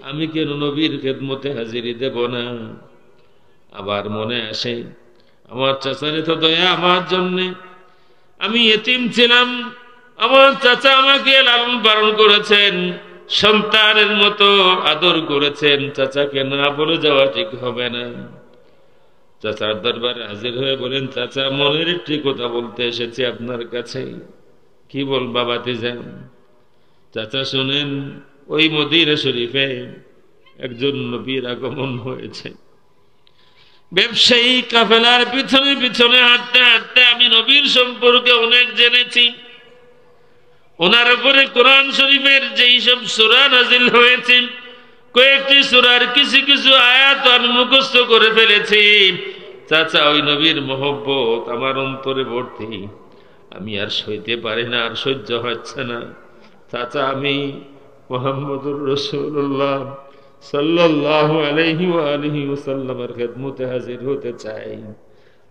আমি কেন নবীর খেদমতে হাজিরি দেব না? আবার মনে আসে, আমার চাচারে তো দয়া আমার জন্যে, আমি এতিম ছিলাম, আমার চাচা আমাকে লালন পালন করেছেন, সন্তানের মতো আদর করেছেন। চাচাকে না বলে যাওয়া ঠিক হবে না। চাচার দরবারে হাজির হয়ে বলেন, চাচা, মনের একটি কথা বলতে এসেছি আপনার কাছে। কি বল বাবা, যান। চাচা শুনেন, ওই মদিনা শরীফে একজন নবীর আগমন হয়েছে। ব্যবসায়ী কাফেলার পিছনে পিছনে হাঁটতে হাঁটতে আমি নবীর সম্পর্কে অনেক জেনেছি। ওনার উপরে কোরআন শরীফের যেই সব সূরা নাজিল হয়েছে, কয়েকটি সূরার কিছু কিছু আয়াত আমি মুখস্থ করে ফেলেছি। চাচা, ওই নবীর মহব্বত আমার অন্তরে ভর্তি, আমি আর সইতে পারি না, আর সহ্য হচ্ছে না। চাচা, আমি মুহাম্মদুর রাসূলুল্লাহ সাল্লাল্লাহু আলাইহি ওয়া আলিহি ওয়াসাল্লামের খেদমতে হাজির হতে চাই।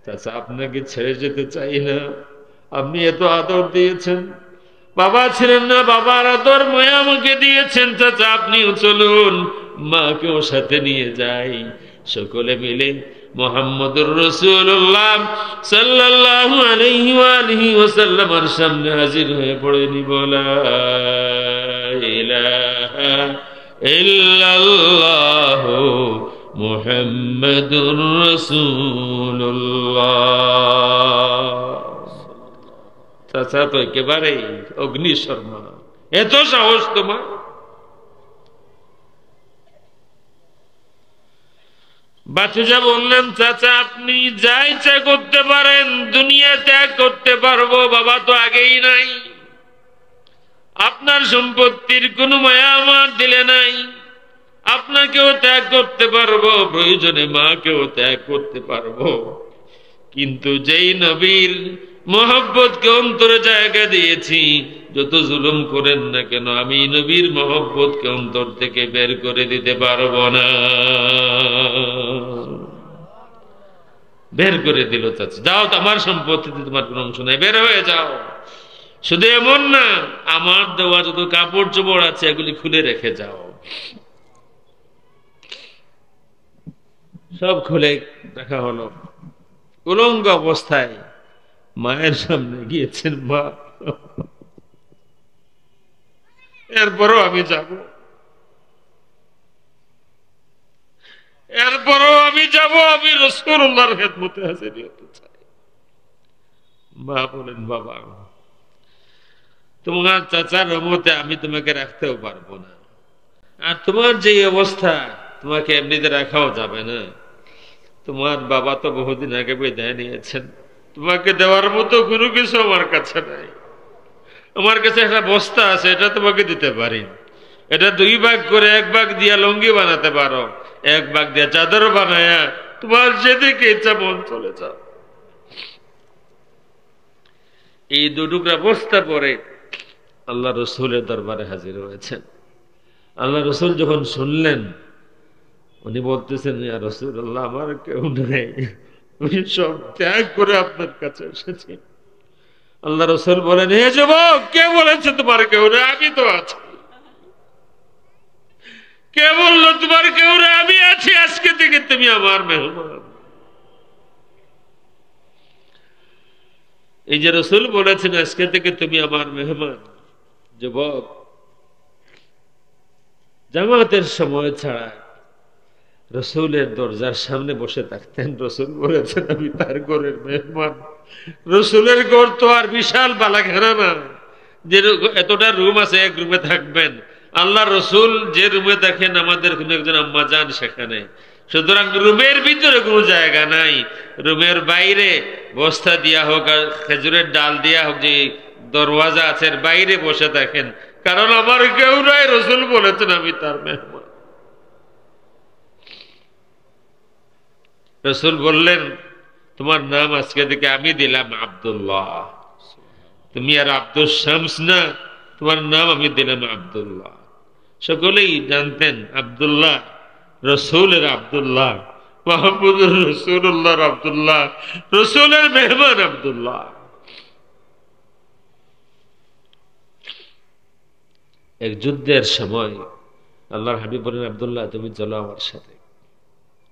চাচা, আপনাকে ছেড়ে যেতে চাই না। আপনি এত আদর দিয়েছেন, বাবা ছিলেন না, বাবার আদর মায়া আমাকে দিয়েছেন। চাচা, আপনিও চলুন, মাকেও সাথে নিয়ে যাই। সকলে মিলে মুহাম্মদুর রাসূলুল্লাহ সাল্লাল্লাহু আলাইহি ওয়া আলিহি ওয়াসাল্লামের সামনে হাজির হয়ে পড়েনি, বলা ইলাহা ইল্লাল্লাহু মুহাম্মাদুর রাসূলুল্লাহ। চাচা তো একেবারে অগ্নিশর্মা, এত সাহস তোমার! বাচ্চা বললেন, চাচা, আপনি যা ইচ্ছা করতে পারেন, দুনিয়া ত্যাগ করতে পারবো, বাবা তো আগেই নাই। আপনার সম্পত্তির কোনো মায়া আমার দিলে নাই, আপনাকেও ত্যাগ করতে পারবো, প্রয়োজনে মাকেও ত্যাগ করতে পারবো। কিন্তু যেই নবীর মহব্বতকে অন্তরে জায়গা দিয়েছি, যত জুলুম করেন না কেন, আমি নবীর মহব্বতকে অন্তর থেকে বের করে দিতে পারবো না। বের করে দিল। চাচা, যাও, আমার সম্পত্তিতে তোমার কোনো অংশ নাই, বের হয়ে যাও। শুধু এমন না, আমার দেওয়া যত কাপড় চোপড় আছে এগুলি খুলে রেখে যাও। সব খুলে দেখা হলো। উলঙ্গ অবস্থায় মায়ের সামনে গিয়েছেন, মা, এরপরও আমি যাব, এরপরও আমি যাব, আমি রাসূলুল্লাহর খেদমতে হাজির হতে চাই। মা বলেন, বাবা, তোমার চাচার রহমতে আমি তোমাকে রাখতেও পারবো না, আর তোমার যে অবস্থা, তোমাকে এমনিতে রাখাও যাবে না। তোমার বাবা তো বহুদিন আগে বিদায় নিয়েছেন, তোমাকে দেওয়ার মতো কোনো কিছু আমার কাছে নাই। আমার কাছে একটা বস্তা আছে, এটা তোমাকে দিতে পারি। এটা দুই ভাগ করে, এক ভাগ দিয়া লুঙ্গি বানাতে পারো, এক ভাগ দিয়া চাদর বানায়া তোমার যেদিকে ইচ্ছা মন চলে যাও। এই দুটুকরা বস্তা পরে আল্লাহ রসুলের দরবারে হাজির হয়েছেন। আল্লাহ রসুল যখন শুনলেন, উনি বলতেছেন, ইয়া রাসূলুল্লাহ, আমার কেউ নেই, আমি সব ত্যাগ করে আপনার কাছে এসেছি। আল্লাহ রাসূল বলেন, হে যুবক, কে বলেছে তোমার কেউ নেই? আমি তো আছি। কে বললো তোমার কেউ নেই? আমি আছি। আজকে থেকে তুমি আমার মেহমান। এই যে রাসূল বলেছেন আজকে থেকে তুমি আমার মেহমান। যুবক জামাতের সময় ছাড়া রসুলের দরজার সামনে বসে থাকতেন। রসুল বলেছেন আমি তার ঘরের মেহমান। রসুলের ঘর তো আর বিশাল বালাখানা না যে এতটা রুম আছে, এক রুমে থাকবেন। আল্লাহ রসুল যে রুমে দেখেন আমাদের কোন একজন আম্মা যান সেখানে। সুতরাং রুমের ভিতরে কোনো জায়গা নাই, রুমের বাইরে বস্তা দিয়া হোক আর খেজুরের ডাল দিয়া হোক, যে দরওয়াজা আছে বাইরে বসে থাকেন, কারণ আমার কেউ নাই। রসুল বলেছেন আমি তার মেহমান। রসুল বললেন তোমার নাম আজকে থেকে আমি দিলাম আব্দুল্লাহ। তুমি আর আব্দুল শামস না, তোমার নাম আমি দিলাম আব্দুল্লাহ। সকলেই জানতেন আব্দুল্লাহ রসুলের আব্দুল্লাহ, মাহমুদুর রসুল্লাহর আব্দুল্লাহ, রসুলের মেহমান আব্দুল্লাহ। এক যুদ্ধের সময় আল্লাহর হাবিব বলেন, আব্দুল্লাহ তুমি চলো আমার সাথে।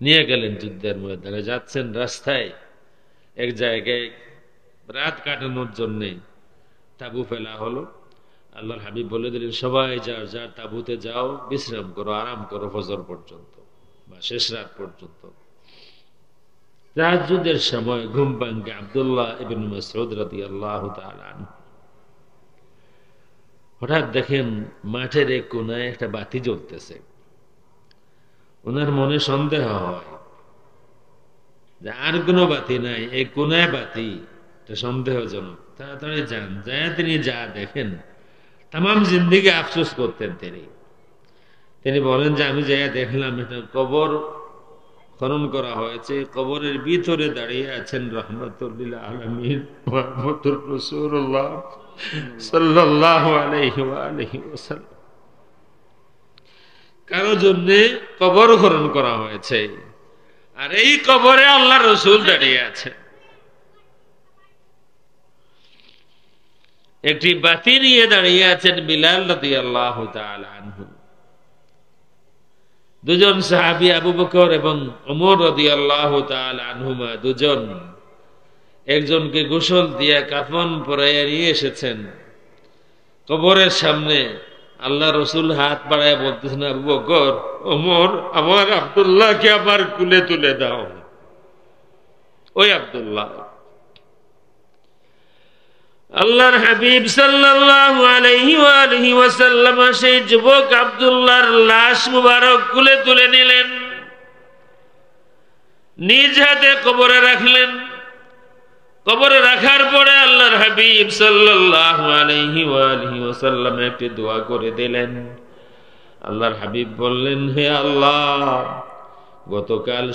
নিয়ে গেলেন যুদ্ধের ময়দানে। যাচ্ছেন রাস্তায় এক জায়গায় রাত কাটানোর জন্য তাবু ফেলা হলো। আল্লাহর হাবিব বলে দিলেন সবাই যার যার তাবুতে যাও, বিশ্রাম করো, আরাম করো ফজর পর্যন্ত বা শেষ রাত পর্যন্ত। তাহাজ্জুদের সময় ঘুম ভাঙ্গে আব্দুল্লাহ ইবনে মাসউদ রাদিয়াল্লাহু তাআলা আনহু হঠাৎ দেখেন মাঠের এক কোনায় একটা বাতি জ্বলতেছে। ওনার মনে সন্দেহ হয় যে আর কোনো বাতি নাই, এই কোনায় বাতি, এটা সন্দেহজনক। তাড়াতাড়ি যান, যায় তিনি যা দেখেন তামাম জিন্দেগি আফসোস করতেন তিনি বলেন যে আমি যাইয়া দেখলাম এটা কবর খনন করা হয়েছে, কবরের ভিতরে দাঁড়িয়ে আছেন রাহমাতুল লিল আলামিন মুহাম্মদুর রাসূলুল্লাহ সাল্লাল্লাহু আলাইহি ওয়া আলিহি ওয়াসাল্লাম। কারো জন্য কবর খনন করা হয়েছে, আর এই কবরে আল্লাহ রসুল দাঁড়িয়ে আছে। একটি বাতি নিয়ে দাঁড়িয়ে আছেন বিলাল রাদিয়াল্লাহু তাআলা আনহু। দুজন সাহাবী আবু বকর এবং ওমর রাদিয়াল্লাহু তাআলা আনহুমা দুজন একজনকে গোসল দিয়ে কাফন পরাইয়া নিয়ে এসেছেন কবরের সামনে। আল্লাহ রসুল হাত বাড়ায় বলতেছেন, আবু বকর, ওমর, আমার আব্দুল্লাহকে আমার কুলে তুলে দাও। ওই আব্দুল্লাহ। আল্লাহর হাবিব সাল্লাল্লাহু আলাইহি ওয়া আলিহি ওয়াসাল্লাম সেই যুবক আব্দুল্লাহর লাশ মুবারক কুলে তুলে নিলেন, নিজ হাতে কবরে রাখলেন। কবরে রাখার পরে আল্লাহর হাবিব সাল্লাল্লাহু আলাইহি ওয়া আলিহি ওয়াসাল্লাম একটি দোয়া করে দিলেন। আল্লাহর হাবিব বললেন, হে আল্লাহ, গতকাল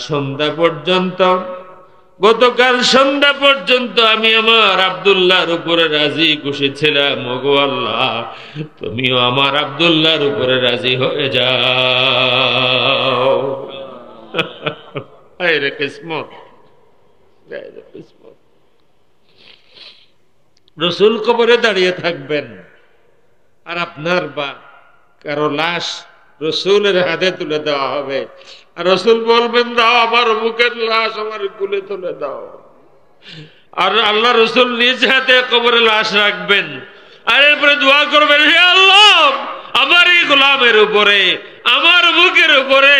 সন্ধ্যা পর্যন্ত আমি আমার আব্দুল্লাহর উপরে রাজি খুশি ছিলাম। ওগো আল্লাহ, তুমিও আমার আব্দুল্লাহর উপরে রাজি হয়ে যাও। আরে কিসমত, রসুল কবরে দাঁড়িয়ে থাকবেন আর আপনার বা কারো লাশ রসুলের হাতে তুলে দেওয়া হবে, আর রসুল বলবেন, দাও আমার মুখের লাশ আমার কুলে তুলে দাও। আর আল্লাহ রসুল নিজ হাতে কবরে লাশ রাখবেন, আর এরপরে দোয়া করবেন, হে আল্লাহ, আমার এই গোলামের উপরে, আমার বুকের উপরে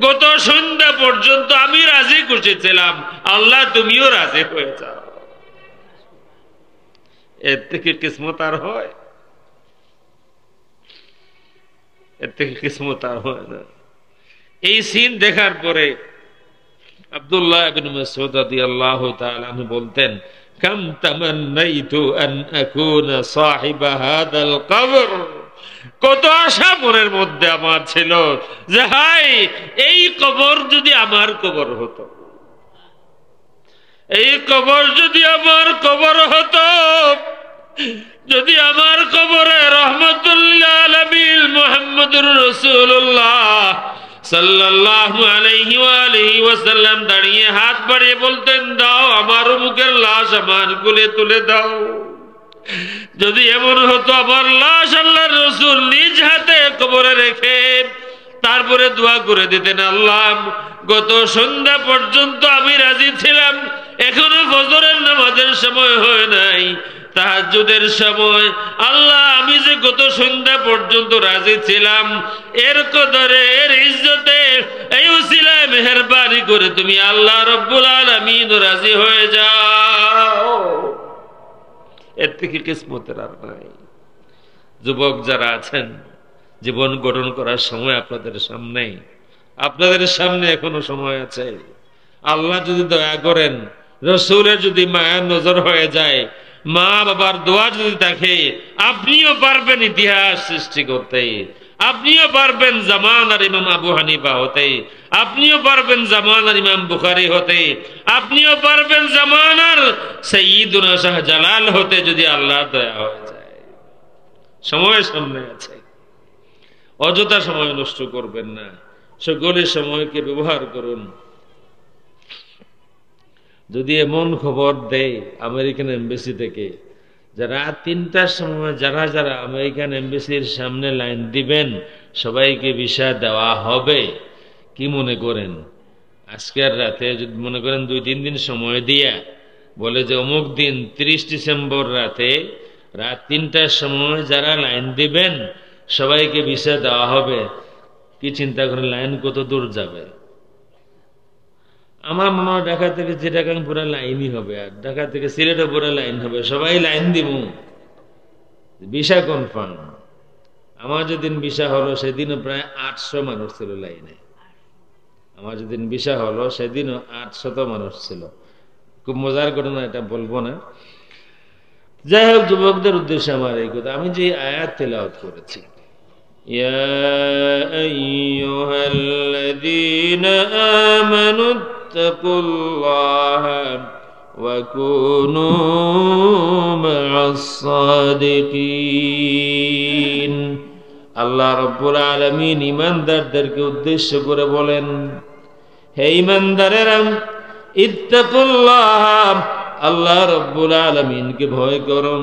গত সন্ধ্যা পর্যন্ত আমি রাজি খুশি ছিলাম, আল্লাহ তুমিও রাজি হয়ে যাও। এর থেকে কিসমত আর হয়? এর থেকে কিসমত আর হয় না। এই সিন দেখার পরে আব্দুল্লাহ ইবনে মাসউদ রাদিয়াল্লাহু তাআলা আনহু বলতেন, কাম তামান্নাইতু আন আকুনা সাহিবা হাদাল কবর। কত আশা মনের মধ্যে আমার ছিল যে হাই, এই কবর যদি আমার কবর হতো, এই কবর যদি আমার কবর হতো, যদি আমার কবরে রাহমাতুল লিল আলামিন মুহাম্মদুর রাসূলুল্লাহ সাল্লাল্লাহু আলাইহি ওয়া আলিহি ওয়াসাল্লাম দাঁড়িয়ে হাত বাড়িয়ে বলতেন, দাও আমার মুখের লাশ আমার কোলে তুলে দাও। যদি এমন হতো আমার লাশ আল্লাহর রাসূল নিজ হাতে কবরে রেখে তারপরে দোয়া করে দিতেন, আল্লাহ গত সন্ধ্যা পর্যন্ত আমি রাজি ছিলাম, এখনো ফজরের নামাজের সময় হয় নাই, তাহাজ্জুদের সময়, আল্লাহ আমি যে গত সন্ধ্যা পর্যন্ত রাজি ছিলাম, এর কদরে এর ইজ্জতে এই উসিলায় মেহেরবানি করে তুমি আল্লাহ রব্বুল আলামিন রাজি হয়ে যাও। এর থেকে কিসমতের আর নাই। যুবক যারা আছেন, জীবন গঠন করার সময় আপনাদের সামনে এখনো সময় আছে। আল্লাহ যদি দয়া করেন, রাসূলের যদি মায়ার নজর হয়ে যায়, মা বাবার দোয়া যদি থাকে, আপনিও পারবেন ইতিহাস সৃষ্টি করতে, আপনিও পারবেন জামানার ইমাম আবু হানিফা হতে, আপনিও পারবেন জামানার ইমাম বুখারী হতে, আপনিও পারবেন জামানার সাইয়্যিদুনা শাহজালাল হতে, যদি আল্লাহর দয়া হয়ে যায়। সময় সামনে আছে, অযথা সময় নষ্ট করবেন না, সকলের সময়কে ব্যবহার করুন। যদি এমন খবর দেয় আমেরিকান এমবাসি থেকে, যারা 3টার সময় যারা যারা আমেরিকান এমবাসির সামনে লাইন দিবেন সবাইকে ভিসা দেওয়া হবে, কি মনে করেন? আজকের রাতে যদি মনে করেন 2-3 দিন সময় দিয়া বলে যে অমুক দিন 30 ডিসেম্বর রাতে রাত 3টার সময় যারা লাইন দিবেন সবাইকে ভিসা দেওয়া হবে, কি চিন্তা করেন লাইন কত দূর যাবে? আমার মনে হয় ঢাকা থেকে চিটাগাং পুরা লাইনই হবে, আর ঢাকা থেকে সিলেটও পুরা লাইন হবে, সবাই লাইন দিব, ভিসা কনফার্ম। আমার যেদিন ভিসা হলো সেদিনও প্রায় 800 মানুষ ছিল লাইনে। আমার যেদিন ভিসা হলো সেদিনও 800 মানুষ ছিল। খুব মজার ঘটনা, এটা বলবো না। যাই হোক, যুবকদের উদ্দেশ্যে আমার এই কথা, আমি যে আয়াত তেলাওয়াত করেছি, ইয়া আইয়ুহাল্লাযীনা আমানু ইত্তাকুল্লাহা ওয়া কুনু মা'আস সাদিকিন। আল্লাহ রাব্বুল আলামিন ঈমানদারদেরকে উদ্দেশ্য করে বলেন, হে ঈমানদারেরা, ইত্তাকুল্লাহা, আল্লাহ রাব্বুল আলামিনকে ভয় করো,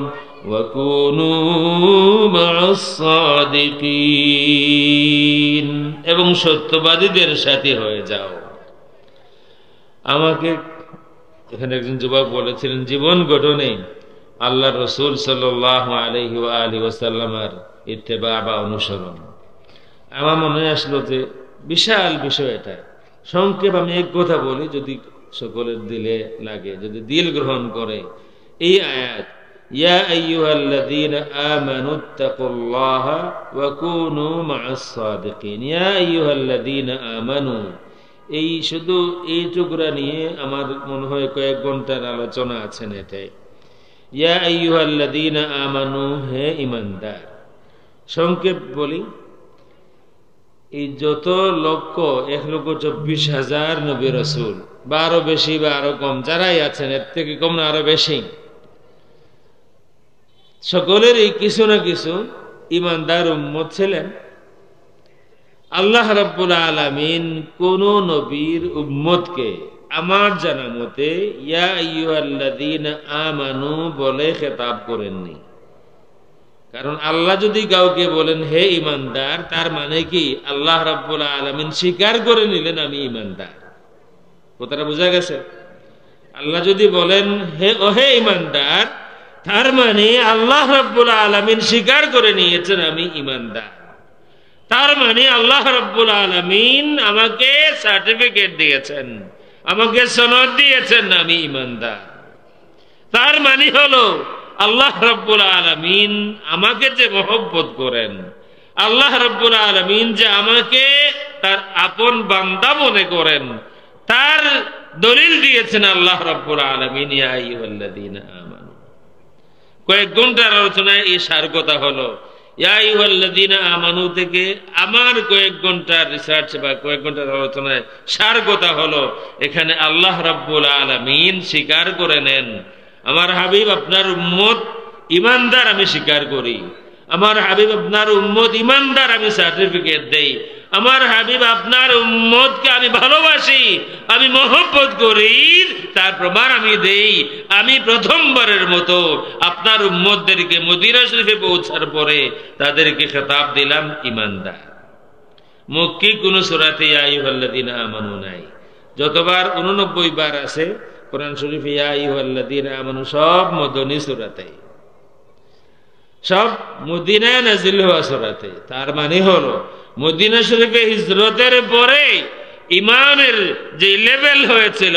ওয়া কুনু মা'আস সাদিকিন, এবং সত্যবাদীদের সাথী হয়ে যাও। আমাকে এখানে একজন যুবক বলেছিলেন, জীবন গঠনে আল্লাহ রাসূল সাল্লাল্লাহু আলাইহি ওয়া আলিহি ওয়াসাল্লামের ইত্তেবা বা অনুসরণ। আমার মনে আসলো যে বিশাল বিষয় এটা। সংক্ষেপ আমি এক কথা বলি, যদি সকলের দিলে লাগে, যদি দিল গ্রহণ করে। এই আয়াত, ইয়া আইয়ুহাল্লাযীনা আমানু ইত্তাকুল্লাহা ওয়া কুনু মা'আস সাদিকিন, ইয়া আইয়ুহাল্লাযীনা আমানু, এই শুধু এই টুকরা নিয়ে আমার মনে হয় কয়েক ঘন্টার আলোচনা আছেন এটাই। ইয়া আইয়ুহাল্লাযীনা আমানু, হে ঈমানদার। সংক্ষেপ বলি, এই যত লক্ষ 1,24,000 নবী রাসূল, বা আরো বেশি বা আরো কম, যারাই আছেন, এর থেকে কম না আরো বেশি, সকলেরই কিছু না কিছু ঈমানদার উম্মত ছিলেন। আল্লাহ রাব্বুল আলামিন কোন নবীর উম্মতকে আমার জানা মতে ইয়া আইয়ুহাল্লাযীনা আমানু বলে খেতাব করেননি। কারণ আল্লাহ যদি কাউকে বলেন হে ঈমানদার, তার মানে কি আল্লাহ রাব্বুল আলামিন স্বীকার করে নিলেন আমি ঈমানদার। কথাটা বোঝা গেছে? আল্লাহ যদি বলেন হে ঈমানদার, তার মানে আল্লাহ রাব্বুল আলামিন স্বীকার করে নিয়েছেন আমি ঈমানদার। তার মানে আল্লাহ রাব্বুল আলামিন আমাকে সার্টিফিকেট দিয়েছেন, আমাকে সনদ দিয়েছেন আমি ঈমানদার। তার মানে হলো আল্লাহ রাব্বুল আলামিন আমাকে যে মহব্বত করেন, আল্লাহ রাব্বুল আলামিন যে আমাকে তার আপন বান্দা মনে করেন, তার দলিল দিয়েছেন আল্লাহ রাব্বুল আলামিন ইয়া আইয়ুহাল্লাযীনা আমানু। কয়েক ঘন্টার আলোচনায় এই সার কথা হলো। ইয়া আইয়ুহাল্লাযীনা আমানু থেকে আমার কয়েক ঘন্টার রিসার্চ বা কয়েক ঘন্টার আলোচনায় সার কথা হলো, এখানে আল্লাহ রাব্বুল আলামিন স্বীকার করে নেন আমার হাবিব আপনার উম্মত ঈমানদার, আমি স্বীকার করি। আমার হাবিব আপনার উম্মত ঈমানদার, আমি সার্টিফিকেট দেই। আমার হাবিব আপনার উম্মতকে আমি ভালোবাসি, আমি মহব্বত করি, তার প্রমাণ আমি দেই। আমি প্রথমবারের মতো আপনার উম্মতদেরকে মদিনা শরীফে পৌঁছার পরে তাদেরকে খেতাব দিলাম ঈমানদার। মক্কি কোন সূরাতে ইয়া আইয়ুহাল্লাযীনা আমানু নাই। যতবার 89 বার আছে কোরআন শরীফে ইয়া আইয়ুহাল্লাযীনা আমানু সব মদনী সূরাতে, সব মদিনায় নাজিল হওয়া সূরাতে। তার মানে হলো মদিনা শরীফে হিজরতের পরে ইমানের যে লেভেল হয়েছিল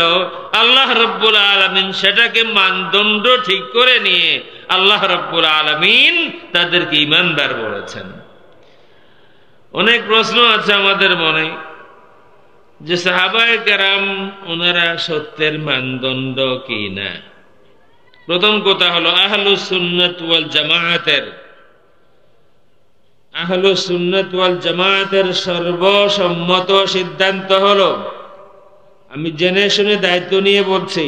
আল্লাহ রাব্বুল আলামিন সেটাকে মানদণ্ড ঠিক করে নিয়ে আল্লাহ রাব্বুল আলামিন তাদেরকে ঈমানদার বলেছেন। অনেক প্রশ্ন আছে আমাদের মনে যে সাহাবায়ে কেরাম ওনারা সত্যের মানদণ্ড কি না। প্রথম কথা হলো আহলুস সুন্নাত ওয়াল জামায়াতের সর্বসম্মত সিদ্ধান্ত হলো, আমি জেনে শুনে দায়িত্ব নিয়ে বলছি,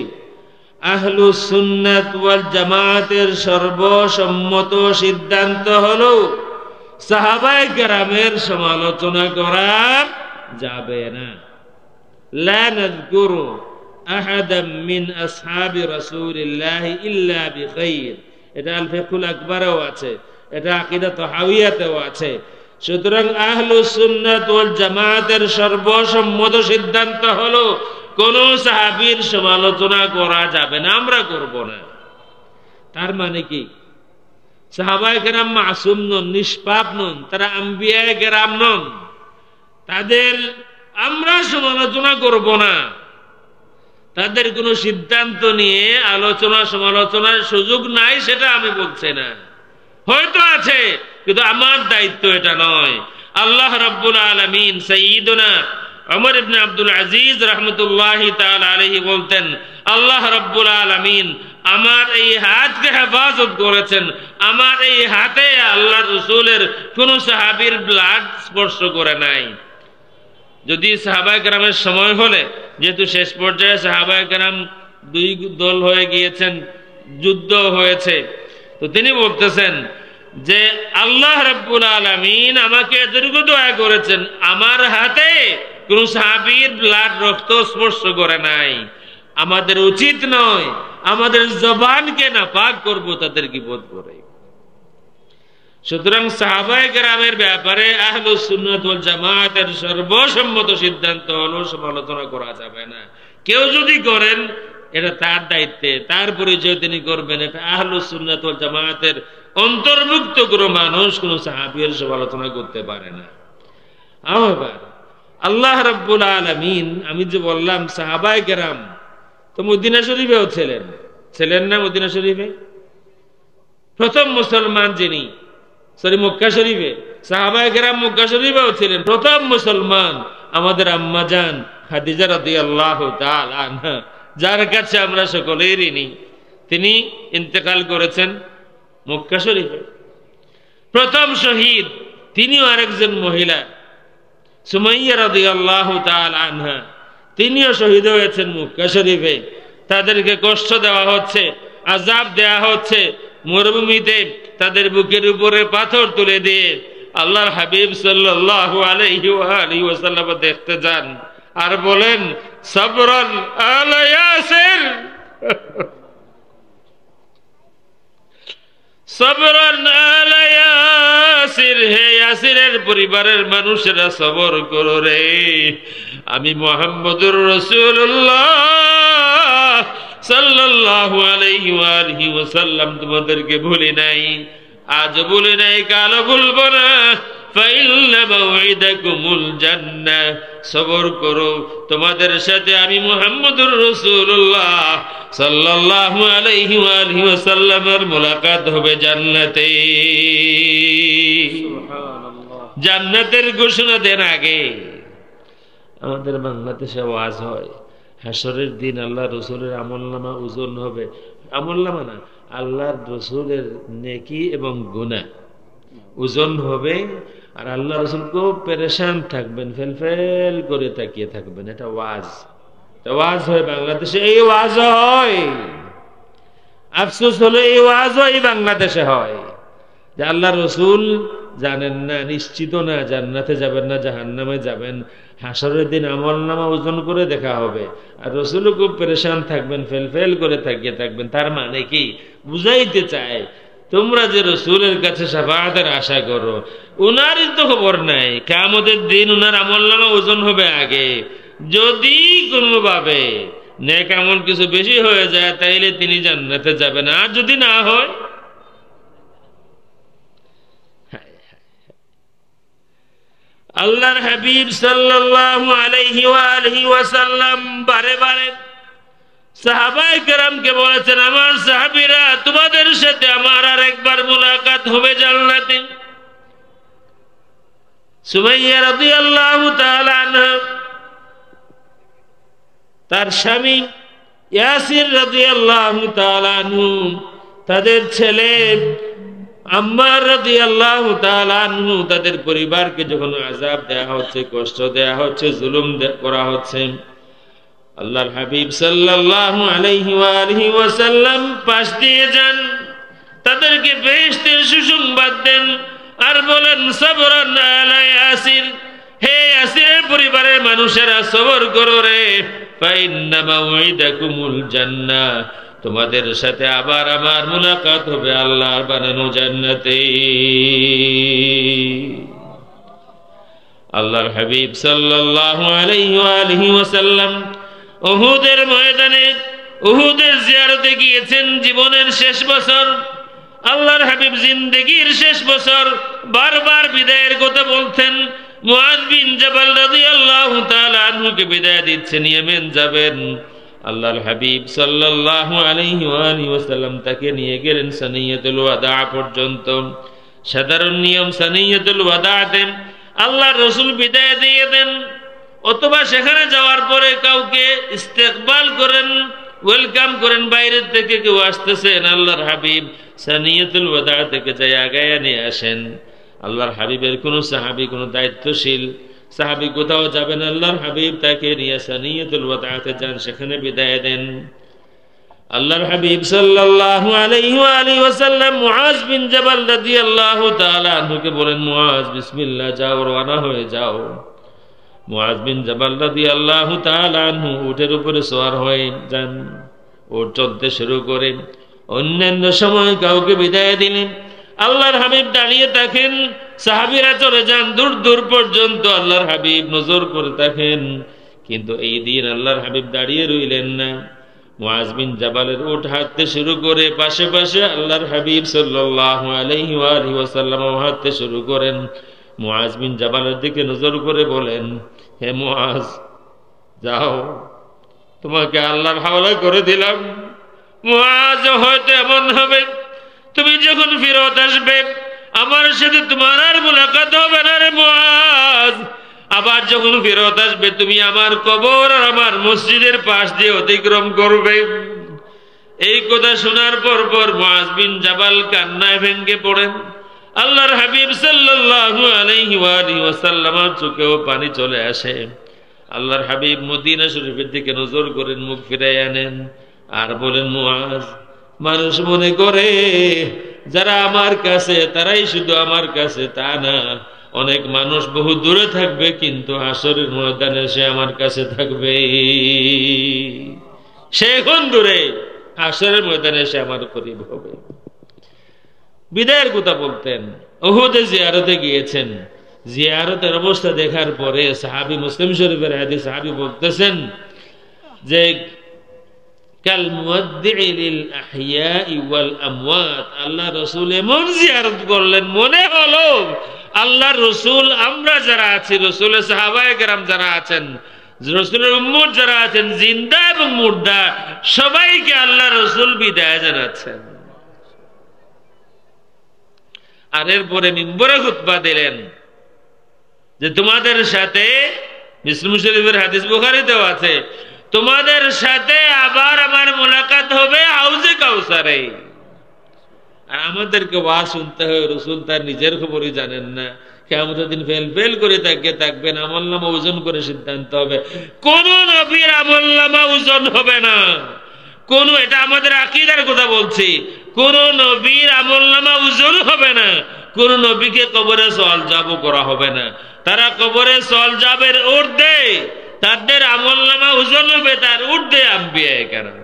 আহলুস সুন্নাত ওয়াল জামায়াতের সর্বসম্মত সিদ্ধান্ত হলো সাহাবায়ে কেরামের সমালোচনা করা যাবে না। লা নাযকুরু আহাদাম মিন আসহাবি রাসূলিল্লাহি ইল্লা বিখাইর, এটা আল ফিকহুল আকবারেও আছে, এটা আকীদা তাহাউইয়াতেও আছে। সুতরাং আহলুস সুন্নাত ওয়াল জামায়াতের সর্বসম্মত সিদ্ধান্ত হলো কোন সাহাবীর সমালোচনা করা যাবে না, আমরা করব না। তার মানে কি সাহাবায়ে কেরাম মাসুম নন, নিষ্পাপ নন, তারা আম্বিয়ায়ে কেরাম নন, তাদের আমরা সমালোচনা করব না। তাদের কোনো সিদ্ধান্ত নিয়ে আলোচনা সমালোচনার সুযোগ নাই সেটা আমি বলছি না, হয়তো আছে, কিন্তু আমার দায়িত্ব এটা নয়। আল্লাহ রাব্বুল আলামিন সাইয়্যিদুনা ওমর ইবনে আব্দুল আজিজ রাহমাতুল্লাহি তাআলা আলাইহি বলতেন, আল্লাহ রাব্বুল আলামিন আমার এই হাতকে হেফাজত করেছেন, আমার এই হাতে আল্লাহর রাসূলের কোন সাহাবীর ব্লাড স্পর্শ করে নাই। যদি সাহাবায়ে কেরামের সময় হলে, যেহেতু শেষ পর্যায়ে সাহাবায়ে কেরাম দুই দল হয়ে গিয়েছেন, যুদ্ধ হয়েছে, তো তিনি বলতেছেন যে আল্লাহ রাব্বুল আলামিন আমাকে এতটুকু দয়া করেছেন, আমার হাতে কোন সাহাবীর ব্লাড রক্ত স্পর্শ করে নাই। আমাদের উচিত নয় আমাদের জবানকে নাপাক করব তাদের গীবত করে। সুতরাং সাহাবায়ে কেরামের ব্যাপারে আহলুস সুন্নাত ওয়াল জামায়াতের সর্বসম্মত সিদ্ধান্ত হলো সমালোচনা করা যাবে না। কেউ যদি করেন এটা তার দায়িত্বে, তার পরিচয় তিনি করবেন। এটা আহলুস সুন্নাত ওয়াল জামায়াতের অন্তর্ভুক্ত কোনো মানুষ কোন সাহাবীর সমালোচনা করতে পারে না। আবার আল্লাহ রাব্বুল আলামিন, আমি যে বললাম সাহাবায়ে কেরাম তো মদিনা শরীফেও ছিলেন না? মদিনা শরীফে প্রথম মুসলমান যিনি, মক্কা শরীফে, সাহাবায়ে কেরাম মক্কা শরীফেও ছিলেন। প্রথম মুসলমান আমাদের আম্মা জান খাদিজা রাদিয়াল্লাহু তাআলা আনহা, যার কাছে আমরা সকলেই ঋণী, তিনি ইন্তেকাল করেছেন মক্কা শরীফে। প্রথম শহীদ তিনিও আরেকজন মহিলা, সুমাইয়া রাদিয়াল্লাহু তাআলা আনহা, তিনিও শহীদ হয়েছেন মক্কা শরীফে। তাদেরকে কষ্ট দেওয়া হচ্ছে, আযাব দেওয়া হচ্ছে, মরুভূমিতে তাদের বুকের উপরে পাথর তুলে দিয়ে আল্লাহর হাবিব সাল্লাল্লাহু আলাইহি ওয়াসাল্লাম দেখতে যান আর বলেন, সাবরান আলা ইয়াসির, সাবরান আলা ইয়াসির, হে ইয়াসিরের পরিবারের মানুষেরা সবর করো রে, আমি মুহাম্মদুর রাসূলুল্লাহ সাল্লাল্লাহু আলাইহি ওয়াসাল্লাম তোমাদেরকে ভুলি নাই, আজ ভুলি নাই, কালও ভুলবো না। ফাইন্না মাউইদাকুমুল জান্নাহ, সবর করো, তোমাদের সাথে আমি মুহাম্মদুর রাসূলুল্লাহ সাল্লাল্লাহু আলাইহি ওয়াসাল্লামের মুলাকাত হবে জান্নাতে। সুবহানাল্লাহ। জান্নাতের ঘোষণা দেন আগে আমাদের বাংলাদেশে ওয়াজ হয়, হাসরের দিন আল্লাহ রসুলের আমলনামা ওজন হবে, আমলনামা না, আল্লাহর রসুলের নেকি এবং গুনাহ ওজন হবে, আর আল্লাহ রসুল খুব পেরেশান থাকবেন, ফেলফেল করে তাকিয়ে থাকবেন। এটা ওয়াজ, ওয়াজ হয় বাংলাদেশে, এই ওয়াজ হয়। আফসোস হলো এই ওয়াজ এই বাংলাদেশে হয় যে আল্লাহ রসুল জানেন না, নিশ্চিত না জান্নাতে যাবেন না জাহান্নামে যাবেন। হাসরের দিন আমলনামা ওজন করে দেখা হবে, আর রাসূল খুব পেরেশান থাকবেন, ফেল করে তাকিয়ে থাকবেন। তার মানে কি বুঝাইতে চায়, তোমরা যে রাসূলের কাছে শাফাআতের আশা করো, উনারই তো খবর নাই কিয়ামতের দিন উনার আমলনামা ওজন হবে আগে। যদি কোনোভাবে নেক আমল কিছু বেশি হয়ে যায় তাইলে তিনি জান্নাতে যাবেন, আর যদি না হয়। আল্লাহর হাবিব সাল্লাল্লাহু আলাইহি ওয়া আলিহি ওয়াসাল্লাম বারে বারে সাহাবায়ে কেরামকে বলেছেন, আমার সাহাবীরা তোমাদের সাথে আমার আরেকবার মুলাকাত হবে জান্নাতে। সুমাইয়া রাদিয়াল্লাহু তাআলা আনহা, তার স্বামী ইয়াসির রাদিয়াল্লাহু তাআলা আনহু, তাদের ছেলে আম্মার রাদিয়াল্লাহু তাআলা আনহু, তাদের পরিবারকে যখন আযাব দেয়া হচ্ছে, কষ্ট দেয়া হচ্ছে, জুলুম করা হচ্ছে, আল্লাহর হাবিব সাল্লাল্লাহু আলাইহি ওয়া আলিহি ওয়াসাল্লাম পাশ দিয়ে যান, তাদেরকে বেহেশতের সুসংবাদ দেন আর বলেন, সাবরান আলা ইয়াসির, হে ইয়াসিরের পরিবারের মানুষেরা সবর করো রে, ফাইন্না মাউইদাকুমুল জান্নাহ, তোমাদের সাথে আবার আমার মুলাকাত হবে আল্লাহর বানানো জান্নাতে। আল্লাহর হাবিব সাল্লাল্লাহু আলাইহি ওয়া আলিহি ওয়াসাল্লাম উহুদের ময়দানে উহুদের জিয়ারতে গিয়েছেন জীবনের শেষ বছর। আল্লাহর হাবিব জিন্দেগীর শেষ বছর বারবার বিদায়ের কথা বলতেন। মুআয বিন জাবাল রাদিয়াল্লাহু তাআলা আনহুকে বিদায় দিচ্ছেন, ইয়েমেন যাবেন। আল্লাহর হাবিব সাল্লাল্লাহু আলাইহি ওয়া আলিহি ওয়াসাল্লাম তাকে নিয়ে গেলেন সানিয়াতুল ওয়াদা পর্যন্ত। সাধারণ নিয়ম সানিয়াতুল ওয়াদাতে আল্লাহর রাসূল বিদায় দিয়ে দেন, অথবা সেখানে যাওয়ার পরে কাউকে ইস্তেকবাল করেন, ওয়েলকাম করেন, বাইরের থেকে কেউ আসতেছেন, আল্লাহর হাবিব সানিয়াতুল ওয়াদা থেকে যাই আগায়া নিয়ে আসেন। আল্লাহর হাবিবের কোন সাহাবী, কোন দায়িত্বশীল সাহাবী কোথাও যাবেন, আল্লাহর হাবিব তাকে নিয়ে সানিয়াতুল ওয়াদাতে যান, সেখানে বিদায় দেন। আল্লাহর হাবিব সাল্লাল্লাহু আলাইহি ওয়া আলিহি ওয়াসাল্লাম মুআয বিন জাবাল রাদিয়াল্লাহু তাআলা আনহুকে বলেন, মুআয বিসমিল্লাহ, যাও, রওনা হয়ে যাও। মুআয বিন জাবাল রাদিয়াল্লাহু তাআলা আনহু উটের উপরে সওয়ার হয়ে যান, উট চলতে শুরু করে। অন্যান্য সময় কাউকে বিদায় দিলেন, আল্লাহর হাবিব দাঁড়িয়ে থাকেন, সাহাবীরা চলে যান দূর দূর পর্যন্ত, আল্লাহর হাবিব নজর করে থাকেন। কিন্তু এই দিন আল্লাহর হাবিব দাঁড়িয়ে রইলেন না। মুআয বিন জাবালের উট হাঁটতে শুরু করে, পাশে পাশে আল্লাহর হাবিব সাল্লাল্লাহু আলাইহি ওয়া আলিহি ওয়াসাল্লাম হাঁটতে শুরু করেন। মুআয বিন জাবালের দিকে নজর করে বলেন, হে মুআয, যাও, তোমাকে আল্লাহর হাওলা করে দিলাম। মুআয, হয়তো এমন হবে তুমি যখন ফেরত আসবে আমার সাথে তোমার আর মুলাকাত হবে না রে মুআয। আবার যখন ফেরত আসবে তুমি আমার কবর আর আমার মসজিদের পাশ দিয়ে অতিক্রম করবে। এই কথা শোনার পর মুআয বিন জাবাল কান্নায় ভেঙে পড়েন। আল্লাহর হাবিব সাল্লাল্লাহু আলাইহি ওয়া আলিহি ওয়াসাল্লামের চোখেও পানি চলে আসে। আল্লাহর হাবিব মদিনা শরীফের দিকে নজর করেন, মুখ ফিরাই আনেন আর বলেন, মুআয, মানুষ মনে করে যারা আমার কাছে তারাই শুধু আমার কাছে, তা না, অনেক মানুষ বহু দূরে থাকবে কিন্তু হাসরের ময়দানে সে আমার কাছে থাকবে। সে এখন দূরে, হাসরের ময়দানে সে আমার করিব হবে। বিদায়ের কথা বলতেন। উহুদে জিয়ারতে গিয়েছেন, জিয়ারতের অবস্থা দেখার পরে সাহাবী, মুসলিম শরীফের হাদিস, সাহাবী বলতেছেন যে কাল মুওয়াদ্দি'i লিল আহইয়া'i ওয়াল আমওয়াত, আল্লাহ রাসূল এমন জিয়ারত করলেন মনে হলো আল্লাহর রাসূল, আমরা যারা আছি, রাসূলের সাহাবায়ে কেরাম যারা আছেন, রাসূলের উম্মত যারা আছেন, জিন্দা এবং মুর্দা সবাইকে আল্লাহ রাসূল বিদায় জানাচ্ছেন। আর এরপরে মিম্বরে খুতবা দিলেন যে তোমাদের সাথে, মুসলিম শরীফের হাদিস, বুখারীতেও আছে, তোমাদের সাথে আবার আমার মুলাকাত হবে হাউজে কাউসারে। আর আমাদেরকে ওয়াজ শুনতে হয়, রাসূল তার নিজের খবরই জানেন না। কিয়ামতের দিন ফেল করে থাকবেন, আমলনামা ওজন করে সিদ্ধান্ত হবে। কোন নবীর আমলনামা ওজন হবে না, কোন, এটা আমাদের আকীদার কথা বলছি, কোন নবীর আমলনামা ওজন হবে না, কোন নবীকে কবরে সওয়াল জবাব করা হবে না। তারা কবরে সওয়াল জবাবের ঊর্ধ্বে, তাদের আমলনামা ওজন হবে তার ঊর্ধ্বে আম্বিয়ায়ে কেরাম,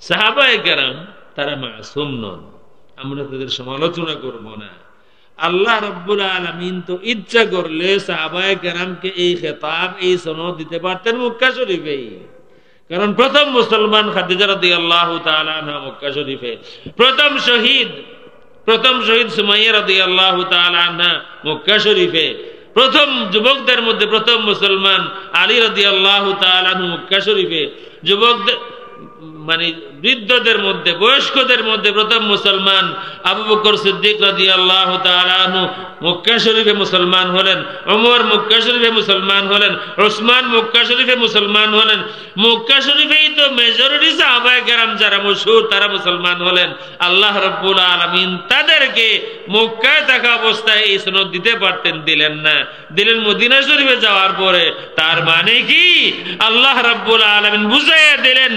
সাহাবায়ে কেরাম। তারা মাসুম নন, আমরা তাদের সমালোচনা করব না। আল্লাহ রাব্বুল আলামিন তো ইচ্ছা করলে সাহাবায়ে কেরামকে এই খেতাব, এই সনদ দিতে পারতেন মক্কা শরীফেই। কারণ প্রথম মুসলমান খাদিজা রাদিয়াল্লাহু তাআলা আনহা মক্কা শরীফে, প্রথম শহীদ সুমাইয়া রাদিয়াল্লাহু তাআলা আনহা মক্কা শরীফে, প্রথম যুবকদের মধ্যে প্রথম মুসলমান আলী রাদিয়াল্লাহু তাআলা আনহু মক্কা শরীফে, যুবকদের মানে বৃদ্ধদের মধ্যে বয়স্কদের মধ্যে প্রথম মুসলমান আবু বকর সিদ্দিক রাদিয়াল্লাহু তাআলা আনহু মক্কা শরীফে মুসলমান হলেন, ওমর মক্কা শরীফে মুসলমান হলেন, ওসমান মক্কা শরীফে মুসলমান হলেন। মক্কা শরীফেই তো মেজরিটি সাহাবায়ে কেরাম যারা মশহুর তারা মুসলমান হলেন। আল্লাহ রাব্বুল আলামিন তাদেরকে মক্কায় থাকা অবস্থায় এই সনদ দিতে পারতেন, দিলেন না, দিলেন মদিনা শরীফে যাওয়ার পরে। তার মানে কি আল্লাহ রাব্বুল আলামিন বুঝাইয়া দিলেন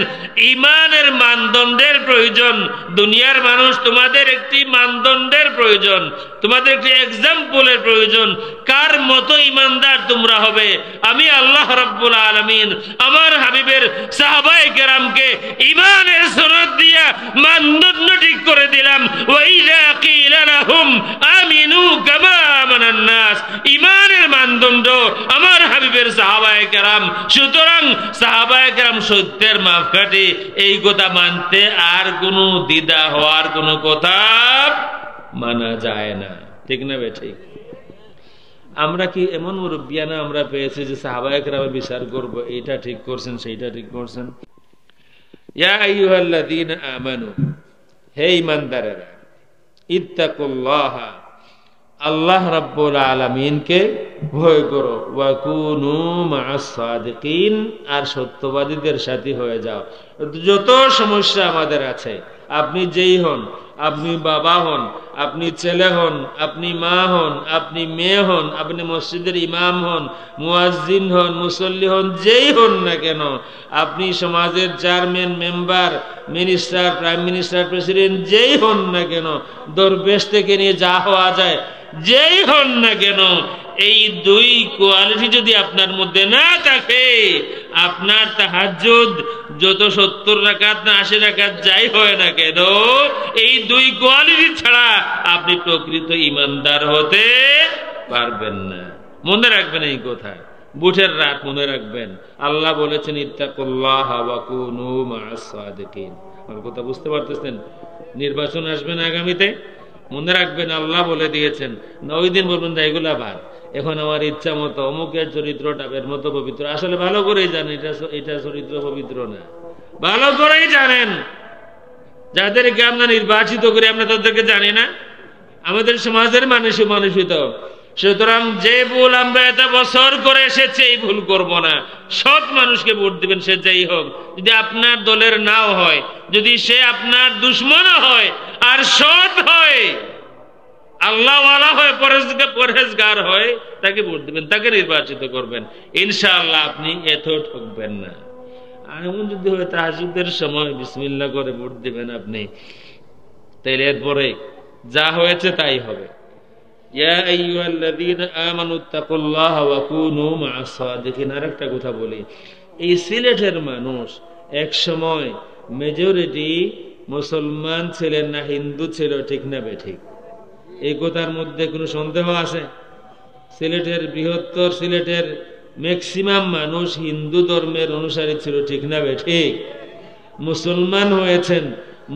ঈমানের মানদণ্ডের প্রয়োজন। দুনিয়ার মানুষ তোমাদের একটি মানদণ্ডের প্রয়োজন, তোমাদের একটি এক্সাম্পলের প্রয়োজন। কার মতো ঈমানদার তোমরা হবে? আমি আল্লাহ রাব্বুল আলামিন আমার হাবিবের সাহাবায়ে কেরামকে ঈমানের সনদ দিয়া মানদণ্ড ঠিক করে দিলাম। ওয়াইযা কিলা লাহুম আমিনু কামা আমানান নাস, ঈমানের মানদণ্ড আমার হাবিবের সাহাবায়ে কেরাম। সুতরাং সাহাবায়ে কেরাম সত্যের মাপকাঠি, এই কথা মানতে আর কোনো দ্বিধা হওয়ার কোনো কথা মানা যায় না, ঠিক না বে ঠিক? আমরা কি এমন মুরব্বিয়ানা আমরা পেয়েছি যে সাহাবায়ে কেরামের বিচার করব, এইটা ঠিক করছেন সেইটা ঠিক করছেন? ইয়া আইয়ুহাল্লাযীনা আমানু, হে ঈমানদারেরা, ইত্তাকুল্লাহা, আল্লাহ রাব্বুল আলামিনকে ভয় করো, ওয়া কুনু মা'আস সাদিকিন, আর সত্যবাদীদের সাথী হয়ে যাও। যত সমস্যা আমাদের আছে, আপনি যেই হন, আপনি বাবা হন, আপনি ছেলে হন, আপনি মা হন, আপনি মেয়ে হন, আপনি মসজিদের ইমাম হন, মুয়াজ্জিন হন, মুসল্লি হন, যেই হন না কেন, আপনি সমাজের chairman, member, minister, prime minister, president, যেই হন না কেন, দরবেশ থেকে নিয়ে যা হওয়া যায়, যেই হন না কেন, এই দুই কোয়ালিটি যদি আপনার মধ্যে না থাকে, আপনার তাহাজ্জুদ যত 70 রাকাত না 80 রাকাত যাই হয় না কেন, এই দুই কোয়ালিটি ছাড়া আপনি প্রকৃত ঈমানদার হতে পারবেন না। মনে রাখবেন এই কথা, বুটের রাত মনে রাখবেন। আল্লাহ বলেছেন ইত্তাকুল্লাহা ওয়া কুনু মা'আস সাদিকিন। আমার কথা বুঝতে পারতেছেন? নির্বাচন আসবেন আগামীতে, মনে রাখবেন আল্লাহ বলে দিয়েছেন না, ওই দিন বলবেন না এগুলা বাদ, এখন আমার ইচ্ছা মতো অমুকের চরিত্রটা এর মতো পবিত্র। আসলে ভালো করেই জানেন এটা চরিত্র পবিত্র না, ভালো করেই জানেন। যাদেরকে আমরা নির্বাচিত করি আমরা তাদেরকে জানি না, আমাদের সমাজের মানুষই তো। সুতরাং যে ভুল আমরা এত বছর করে এসেছি এই ভুল করব না। সৎ মানুষকে ভোট দিবেন, সে যেই হোক, যদি আপনার দলের নাও হয়, যদি সে আপনার দুশমনও হয়, আর সৎ হয়, আল্লাহওয়ালা হয়, পরহেজগার হয়, তাকে ভোট দিবেন, তাকে নির্বাচিত করবেন। ইনশাআল্লাহ আপনি এত ঠকবেন না। আর এমন যদি হয় তাহাজ্জুদের সময় বিসমিল্লাহ করে ভোট দিবেন আপনি, তাইলে এরপরে যা হয়েছে তাই হবে। ইয়া আইয়ুহাল্লাযীনা আমানুত্তাকুল্লাহা ওয়া কুনু মা'আস সাদিকিন। আরেকটা কথা বলি, এই সিলেটের মানুষ এক সময় মেজরিটি মুসলমান ছিলেন না হিন্দু ছিল, ঠিক না বেঠিক? এই কথার মধ্যে কোনো সন্দেহ আছে? সিলেটের বৃহত্তর সিলেটের ম্যাক্সিমাম মানুষ হিন্দু ধর্মের অনুসারী ছিল, ঠিক না বেঠিক? মুসলমান হয়েছেন,